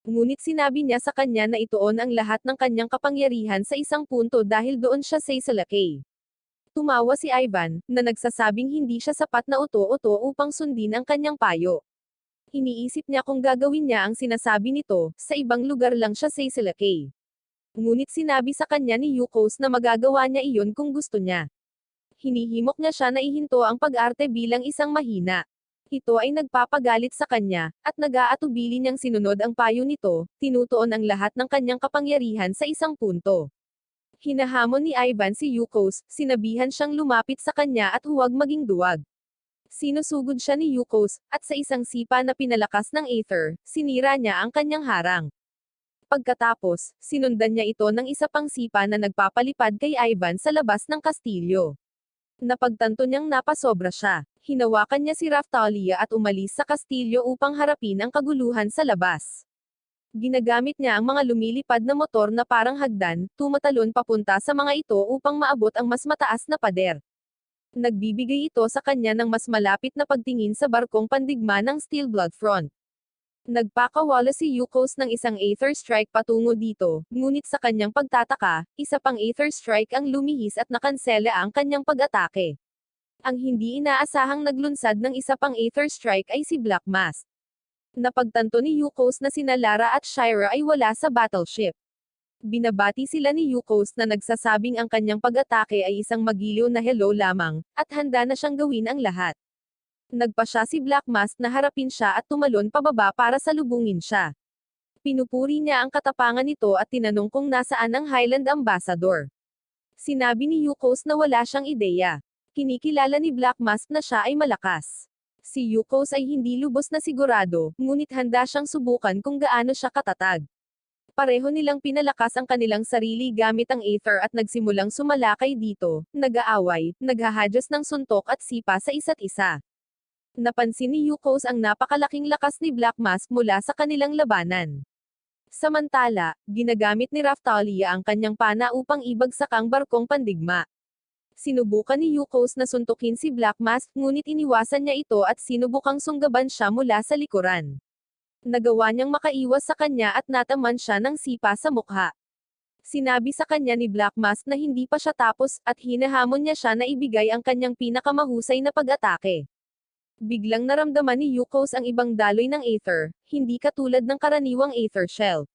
Ngunit sinabi niya sa kanya na ituon ang lahat ng kanyang kapangyarihan sa isang punto dahil doon siya saisalakay. Tumawa si Ivan, na nagsasabing hindi siya sapat na uto-uto upang sundin ang kanyang payo. Iniisip niya kung gagawin niya ang sinasabi nito, sa ibang lugar lang siya saisalakay. Ngunit sinabi sa kanya ni Yukos na magagawa niya iyon kung gusto niya. Hinihimok niya siya na ihinto ang pag-arte bilang isang mahina. Ito ay nagpapagalit sa kanya, at nag-aatubili niyang sinunod ang payo nito, tinutuon ang lahat ng kanyang kapangyarihan sa isang punto. Hinahamon ni Ivan si Yukos, sinabihan siyang lumapit sa kanya at huwag maging duwag. Sinusugod siya ni Yukos, at sa isang sipa na pinalakas ng Aether, sinira niya ang kanyang harang. Pagkatapos, sinundan niya ito ng isa pang sipa na nagpapalipad kay Ivan sa labas ng kastilyo. Napagtanto niyang napasobra siya. Hinawakan niya si Raftalia at umalis sa kastilyo upang harapin ang kaguluhan sa labas. Ginagamit niya ang mga lumilipad na motor na parang hagdan, tumatalon papunta sa mga ito upang maabot ang mas mataas na pader. Nagbibigay ito sa kanya ng mas malapit na pagtingin sa barkong pandigma ng Steel Blood Front. Nagpakawala si Yukos ng isang Aether Strike patungo dito, ngunit sa kanyang pagtataka, isa pang Aether Strike ang lumihis at nakansela ang kanyang pag-atake. Ang hindi inaasahang naglunsad ng isa pang Aether Strike ay si Black Mask. Napagtanto ni Yukos na sina Lara at Shira ay wala sa battleship. Binabati sila ni Yukos na nagsasabing ang kanyang pag-atake ay isang magiliw na hello lamang, at handa na siyang gawin ang lahat. Nagpa siya si Black Mask na harapin siya at tumalon pababa para salubungin siya. Pinupuri niya ang katapangan nito at tinanong kung nasaan ang Highland Ambassador. Sinabi ni Yukos na wala siyang ideya. Kinikilala ni Black Mask na siya ay malakas. Si Yukos ay hindi lubos na sigurado, ngunit handa siyang subukan kung gaano siya katatag. Pareho nilang pinalakas ang kanilang sarili gamit ang Aether at nagsimulang sumalakay dito, nag-aaway, naghahadyas ng suntok at sipa sa isa't isa. Napansin ni Yukos ang napakalaking lakas ni Black Mask mula sa kanilang labanan. Samantala, ginagamit ni Raftalia ang kanyang pana upang ibagsak ang barkong pandigma. Sinubukan ni Yukos na suntukin si Black Mask ngunit iniwasan niya ito at sinubukang sunggaban siya mula sa likuran. Nagawa niyang makaiwas sa kanya at nataman siya ng sipa sa mukha. Sinabi sa kanya ni Black Mask na hindi pa siya tapos at hinahamon niya siya na ibigay ang kanyang pinakamahusay na pag-atake. Biglang naramdaman ni Yukos ang ibang daloy ng Aether, hindi katulad ng karaniwang Aether Shell.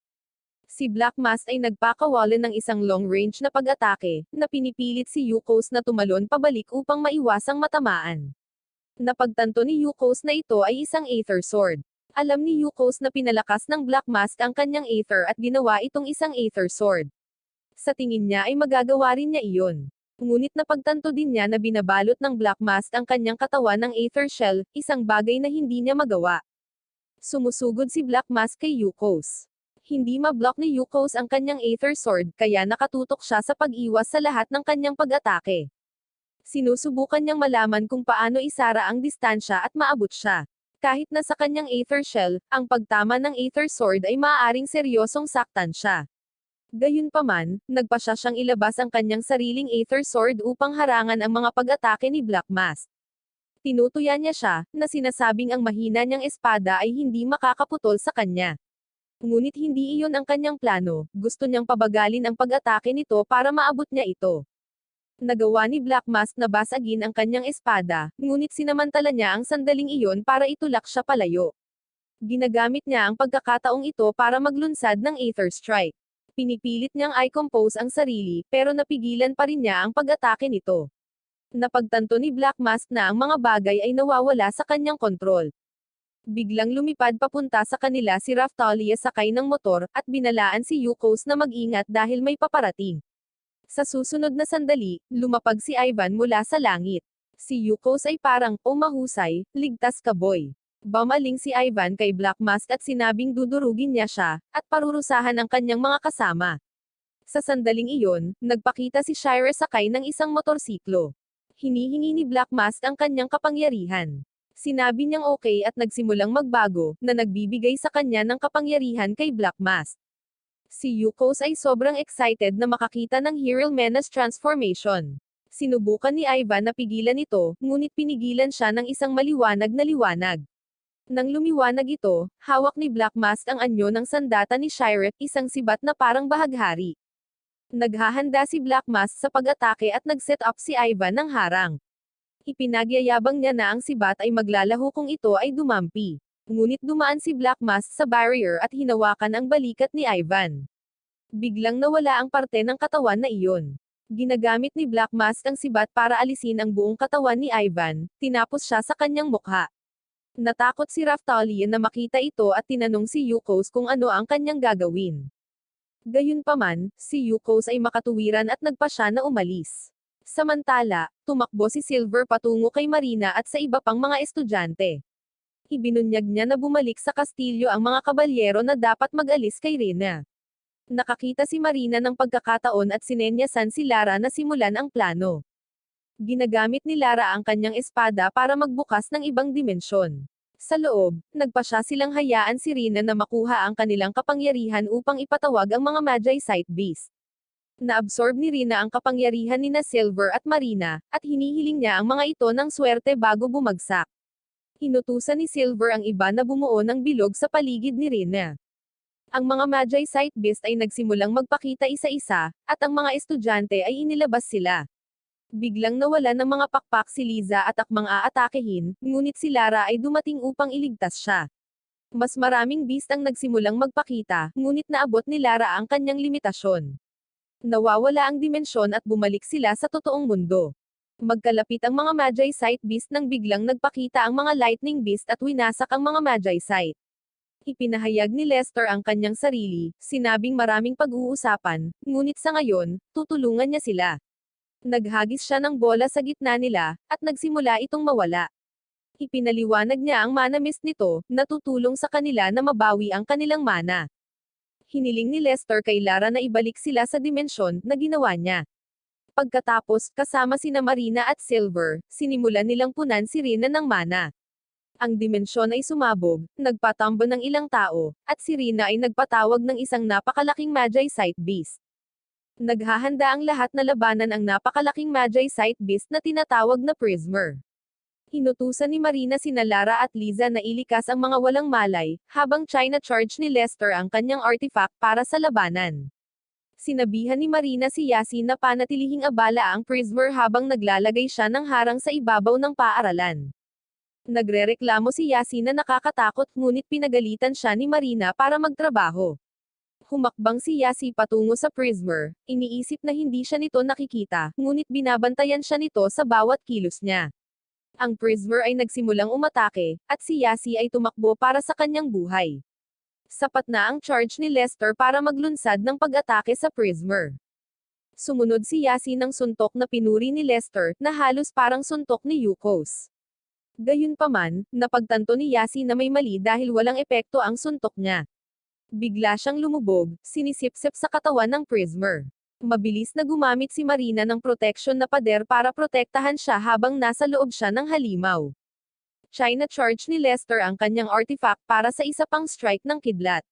Si Black Mask ay nagpakawalan ng isang long-range na pag-atake, na pinipilit si Yukos na tumalon pabalik upang maiwasang matamaan. Napagtanto ni Yukos na ito ay isang Aether Sword. Alam ni Yukos na pinalakas ng Black Mask ang kanyang Aether at ginawa itong isang Aether Sword. Sa tingin niya ay magagawa rin niya iyon. Ngunit napagtanto din niya na binabalot ng Black Mask ang kanyang katawan ng Aether Shell, isang bagay na hindi niya magawa. Sumusugod si Black Mask kay Yukos. Hindi mablock ni Yukos ang kanyang Aether Sword, kaya nakatutok siya sa pag-iwas sa lahat ng kanyang pag-atake. Sinusubukan niyang malaman kung paano isara ang distansya at maabot siya. Kahit na sa kanyang Aether Shell, ang pagtama ng Aether Sword ay maaaring seryosong saktan siya. Gayunpaman, nagpa siya siyang ilabas ang kanyang sariling Aether Sword upang harangan ang mga pag-atake ni Black Mask. Tinutuya niya siya, na sinasabing ang mahina niyang espada ay hindi makakaputol sa kanya. Ngunit hindi iyon ang kanyang plano, gusto niyang pabagalin ang pag-atake nito para maabot niya ito. Nagawa ni Black Mask na basagin ang kanyang espada, ngunit sinamantala niya ang sandaling iyon para itulak siya palayo. Ginagamit niya ang pagkakataong ito para maglunsad ng Aether Strike. Pinipilit niyang i-compose ang sarili, pero napigilan pa rin niya ang pag-atake nito. Napagtanto ni Black Mask na ang mga bagay ay nawawala sa kanyang kontrol. Biglang lumipad papunta sa kanila si Raftalia sakay ng motor, at binalaan si Yukos na mag-ingat dahil may paparating. Sa susunod na sandali, lumapag si Ivan mula sa langit. Si Yukos ay parang, "Oh mahusay, ligtas ka boy." Bumaling si Ivan kay Black Mask at sinabing dudurugin niya siya, at parurusahan ang kanyang mga kasama. Sa sandaling iyon, nagpakita si Shira sakay ng isang motorsiklo. Hinihingi ni Black Mask ang kanyang kapangyarihan. Sinabi niyang okay at nagsimulang magbago, na nagbibigay sa kanya ng kapangyarihan kay Black Mask. Si Yukos ay sobrang excited na makakita ng Hyrule Menace transformation. Sinubukan ni Ivan na pigilan ito, ngunit pinigilan siya ng isang maliwanag na liwanag. Nang lumiwanag ito, hawak ni Black Mask ang anyo ng sandata ni Shira, isang sibat na parang bahaghari. Naghahanda si Black Mask sa pag-atake at nag-set up si Ivan ng harang. Ipinagyayabang niya na ang sibat ay maglalaho kung ito ay dumampi. Ngunit dumaan si Black Mask sa barrier at hinawakan ang balikat ni Ivan. Biglang nawala ang parte ng katawan na iyon. Ginagamit ni Black Mask ang sibat para alisin ang buong katawan ni Ivan, tinapos siya sa kanyang mukha. Natakot si Raftalion na makita ito at tinanong si Yukos kung ano ang kanyang gagawin. Gayunpaman, si Yukos ay makatuwiran at nagpa siya na umalis. Samantala, tumakbo si Silver patungo kay Marina at sa iba pang mga estudyante. Ibinunyag niya na bumalik sa kastilyo ang mga kabalyero na dapat mag-alis kay Rina. Nakakita si Marina ng pagkakataon at sinenyasan si Lara na simulan ang plano. Ginagamit ni Lara ang kanyang espada para magbukas ng ibang dimensyon. Sa loob, nagpa siya silang hayaan si Rina na makuha ang kanilang kapangyarihan upang ipatawag ang mga Magi Sight Beast. Naabsorb ni Rina ang kapangyarihan ni Silver at Marina, at hinihiling niya ang mga ito ng swerte bago bumagsak. Inutusan ni Silver ang iba na bumuo ng bilog sa paligid ni Rina. Ang mga Magi Sight Beast ay nagsimulang magpakita isa-isa, at ang mga estudyante ay inilabas sila. Biglang nawala ng mga pakpak si Liza at akmang aatakehin, ngunit si Lara ay dumating upang iligtas siya. Mas maraming beast ang nagsimulang magpakita, ngunit naabot ni Lara ang kanyang limitasyon. Nawawala ang dimensyon at bumalik sila sa totoong mundo. Magkalapit ang mga Magi Sight Beast nang biglang nagpakita ang mga Lightning Beast at winasak ang mga Magi Sight. Ipinahayag ni Lester ang kanyang sarili, sinabing maraming pag-uusapan, ngunit sa ngayon, tutulungan niya sila. Naghagis siya ng bola sa gitna nila, at nagsimula itong mawala. Ipinaliwanag niya ang mana mist nito, na tutulong sa kanila na mabawi ang kanilang mana. Hiniling ni Lester kay Lara na ibalik sila sa dimensyon, na ginawa niya. Pagkatapos, kasama sina Marina at Silver, sinimulan nilang punan si Rina ng mana. Ang dimensyon ay sumabog, nagpatambo ng ilang tao, at si Rina ay nagpatawag ng isang napakalaking Magi Sight Beast. Naghahanda ang lahat na labanan ang napakalaking Magi Sight Beast na tinatawag na Prismer. Inutusan ni Marina sina Lara at Liza na ilikas ang mga walang malay, habang China charge ni Lester ang kanyang artifact para sa labanan. Sinabihan ni Marina si Yasi na panatilihing abala ang Prismer habang naglalagay siya ng harang sa ibabaw ng paaralan. Nagrereklamo si Yasi na nakakatakot ngunit pinagalitan siya ni Marina para magtrabaho. Humakbang si Yasi patungo sa Prismer, iniisip na hindi siya nito nakikita, ngunit binabantayan siya nito sa bawat kilos niya. Ang Prismer ay nagsimulang umatake, at si Yasi ay tumakbo para sa kanyang buhay. Sapat na ang charge ni Lester para maglunsad ng pag-atake sa Prismer. Sumunod si Yasi ng suntok na pinuri ni Lester, na halos parang suntok ni Yukos. Gayunpaman, napagtanto ni Yasi na may mali dahil walang epekto ang suntok niya. Bigla siyang lumubog, sinisipsip sa katawan ng Prismer. Mabilis na gumamit si Marina ng protection na pader para protektahan siya habang nasa loob siya ng halimaw. China charge ni Lester ang kanyang artifact para sa isa pang strike ng kidlat.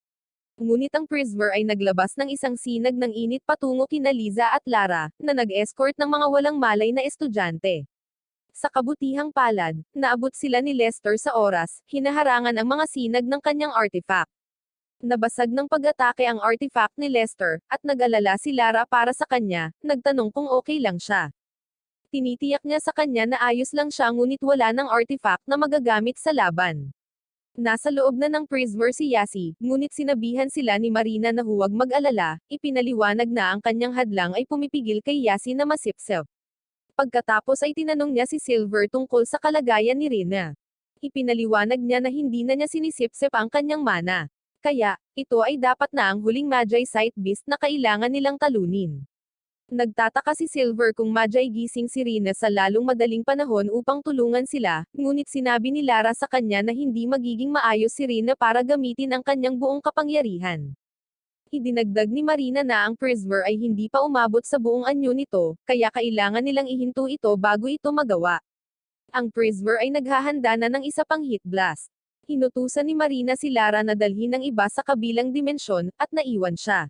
Ngunit ang Prismer ay naglabas ng isang sinag ng init patungo kina Liza at Lara, na nag-escort ng mga walang malay na estudyante. Sa kabutihang palad, naabot sila ni Lester sa oras, hinaharangan ang mga sinag ng kanyang artifact. Nabasag ng pag-atake ang artifact ni Lester, at nag-alala si Lara para sa kanya, nagtanong kung okay lang siya. Tinitiyak niya sa kanya na ayos lang siya ngunit wala ng artifact na magagamit sa laban. Nasa loob na ng Prismer si Yasi, ngunit sinabihan sila ni Marina na huwag mag-alala, ipinaliwanag na ang kanyang hadlang ay pumipigil kay Yasi na masipsip. Pagkatapos ay tinanong niya si Silver tungkol sa kalagayan ni Rina. Ipinaliwanag niya na hindi na niya sinisipsip ang kanyang mana. Kaya, ito ay dapat na ang huling Magi Sight Beast na kailangan nilang talunin. Nagtataka si Silver kung Magi gising si Rina sa lalong madaling panahon upang tulungan sila, ngunit sinabi ni Lara sa kanya na hindi magiging maayos si Rina para gamitin ang kanyang buong kapangyarihan. Idinagdag ni Marina na ang Prismer ay hindi pa umabot sa buong anyo nito, kaya kailangan nilang ihinto ito bago ito magawa. Ang Prismer ay naghahanda na ng isa pang heat blast. Inutusan ni Marina si Lara na dalhin ng iba sa kabilang dimensyon, at naiwan siya.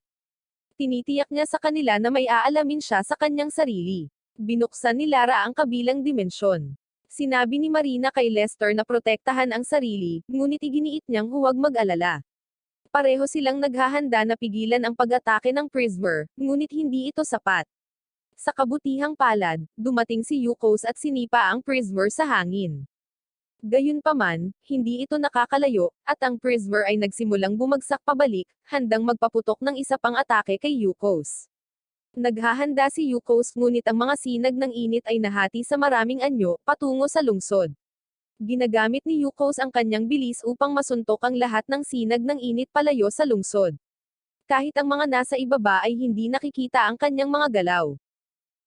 Tinitiyak niya sa kanila na may aalamin siya sa kanyang sarili. Binuksan ni Lara ang kabilang dimensyon. Sinabi ni Marina kay Lester na protektahan ang sarili, ngunit iginiit niyang huwag mag-alala. Pareho silang naghahanda na pigilan ang pag-atake ng Prismer, ngunit hindi ito sapat. Sa kabutihang palad, dumating si Yukos at sinipa ang Prismer sa hangin. Gayunpaman, hindi ito nakakalayo, at ang Prismer ay nagsimulang bumagsak pabalik, handang magpaputok ng isa pang atake kay Yukos. Naghahanda si Yukos ngunit ang mga sinag ng init ay nahati sa maraming anyo, patungo sa lungsod. Ginagamit ni Yukos ang kanyang bilis upang masuntok ang lahat ng sinag ng init palayo sa lungsod. Kahit ang mga nasa ibaba ay hindi nakikita ang kanyang mga galaw.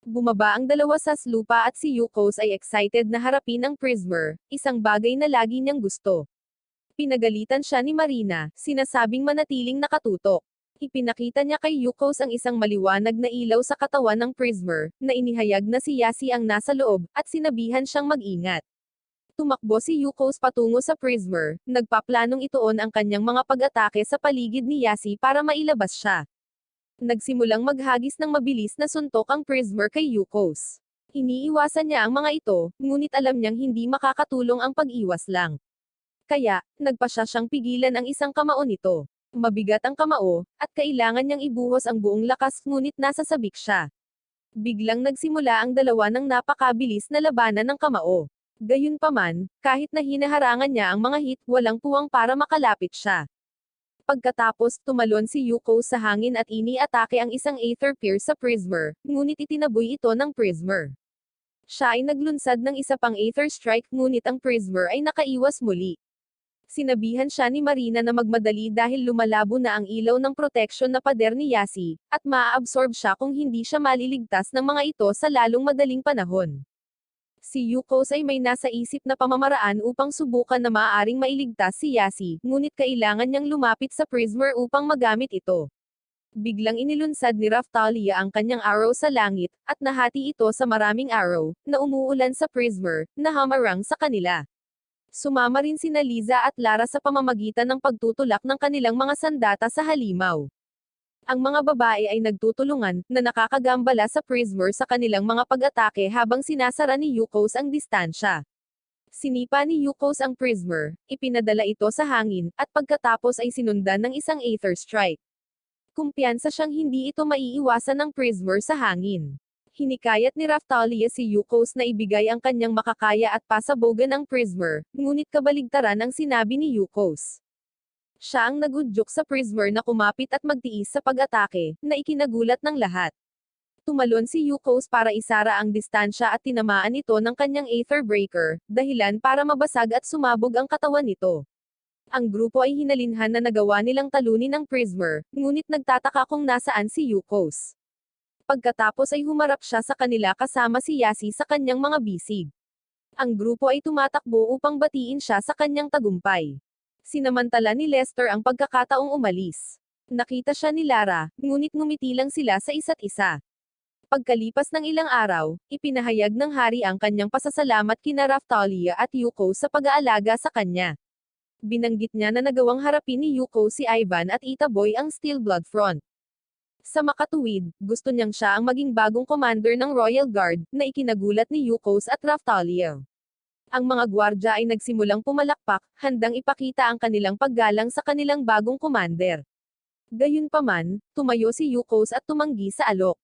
Bumaba ang dalawa sa slupa at si Yukos ay excited na harapin ang Prismer, isang bagay na lagi niyang gusto. Pinagalitan siya ni Marina, sinasabing manatiling nakatutok. Ipinakita niya kay Yukos ang isang maliwanag na ilaw sa katawan ng Prismer, na inihayag na si Yasi ang nasa loob, at sinabihan siyang mag-ingat. Tumakbo si Yukos patungo sa Prismer, nagpaplanong ituon ang kanyang mga pag-atake sa paligid ni Yasi para mailabas siya. Nagsimulang maghagis ng mabilis na suntok ang Prismer kay Yukos. Iniiwasan niya ang mga ito, ngunit alam niyang hindi makakatulong ang pag-iwas lang. Kaya, nagpasya siyang pigilan ang isang kamao nito. Mabigat ang kamao, at kailangan niyang ibuhos ang buong lakas ngunit nasa sabik siya. Biglang nagsimula ang dalawa ng napakabilis na labanan ng kamao. Gayunpaman, kahit na hinaharangan niya ang mga hit, walang puwang para makalapit siya. Pagkatapos, tumalon si Yukos sa hangin at ini-atake ang isang Aether Pierce sa Prismer, ngunit itinaboy ito ng Prismer. Siya ay naglunsad ng isa pang Aether Strike ngunit ang Prismer ay nakaiwas muli. Sinabihan siya ni Marina na magmadali dahil lumalabo na ang ilaw ng protection na pader ni Yasi, at maa-absorb siya kung hindi siya maliligtas ng mga ito sa lalong madaling panahon. Si Yukos ay may nasa isip na pamamaraan upang subukan na maaaring mailigtas si Yasi, ngunit kailangan niyang lumapit sa Prismer upang magamit ito. Biglang inilunsad ni Raphtalia ang kanyang arrow sa langit, at nahati ito sa maraming arrow, na umuulan sa Prismer, na hamarang sa kanila. Sumama rin sina Liza at Lara sa pamamagitan ng pagtutulak ng kanilang mga sandata sa halimaw. Ang mga babae ay nagtutulungan, na nakakagambala sa Prismer sa kanilang mga pag-atake habang sinasara ni Yukos ang distansya. Sinipa ni Yukos ang Prismer, ipinadala ito sa hangin, at pagkatapos ay sinundan ng isang Aether Strike. Kumpiyansa siyang hindi ito maiiwasan ng Prismer sa hangin. Hinikayat ni Raphtalia si Yukos na ibigay ang kanyang makakaya at pasabogan ang Prismer, ngunit kabaligtaran ang sinabi ni Yukos. Siya ang nagudyok sa Prismer na kumapit at magtiis sa pag-atake, na ikinagulat ng lahat. Tumalon si Yukos para isara ang distansya at tinamaan ito ng kanyang Aether Breaker, dahilan para mabasag at sumabog ang katawan nito. Ang grupo ay hinalinhan na nagawa nilang talunin ang Prismer, ngunit nagtataka kung nasaan si Yukos. Pagkatapos ay humarap siya sa kanila kasama si Yasi sa kanyang mga bisig. Ang grupo ay tumatakbo upang batiin siya sa kanyang tagumpay. Sinamantala ni Lester ang pagkakataong umalis. Nakita siya ni Lara, ngunit ngumiti lang sila sa isa't isa. Pagkalipas ng ilang araw, ipinahayag ng hari ang kanyang pasasalamat kina Raphtalia at Yukos sa pag-aalaga sa kanya. Binanggit niya na nagawang harapin ni Yukos si Ivan at Itaboy ang Steel Blood Front. Sa makatuwid, gusto niyang siya ang maging bagong commander ng Royal Guard, na ikinagulat ni Yukos at Raphtalia. Ang mga gwardya ay nagsimulang pumalakpak, handang ipakita ang kanilang paggalang sa kanilang bagong commander. Gayunpaman, tumayo si Yukos at tumanggi sa alok.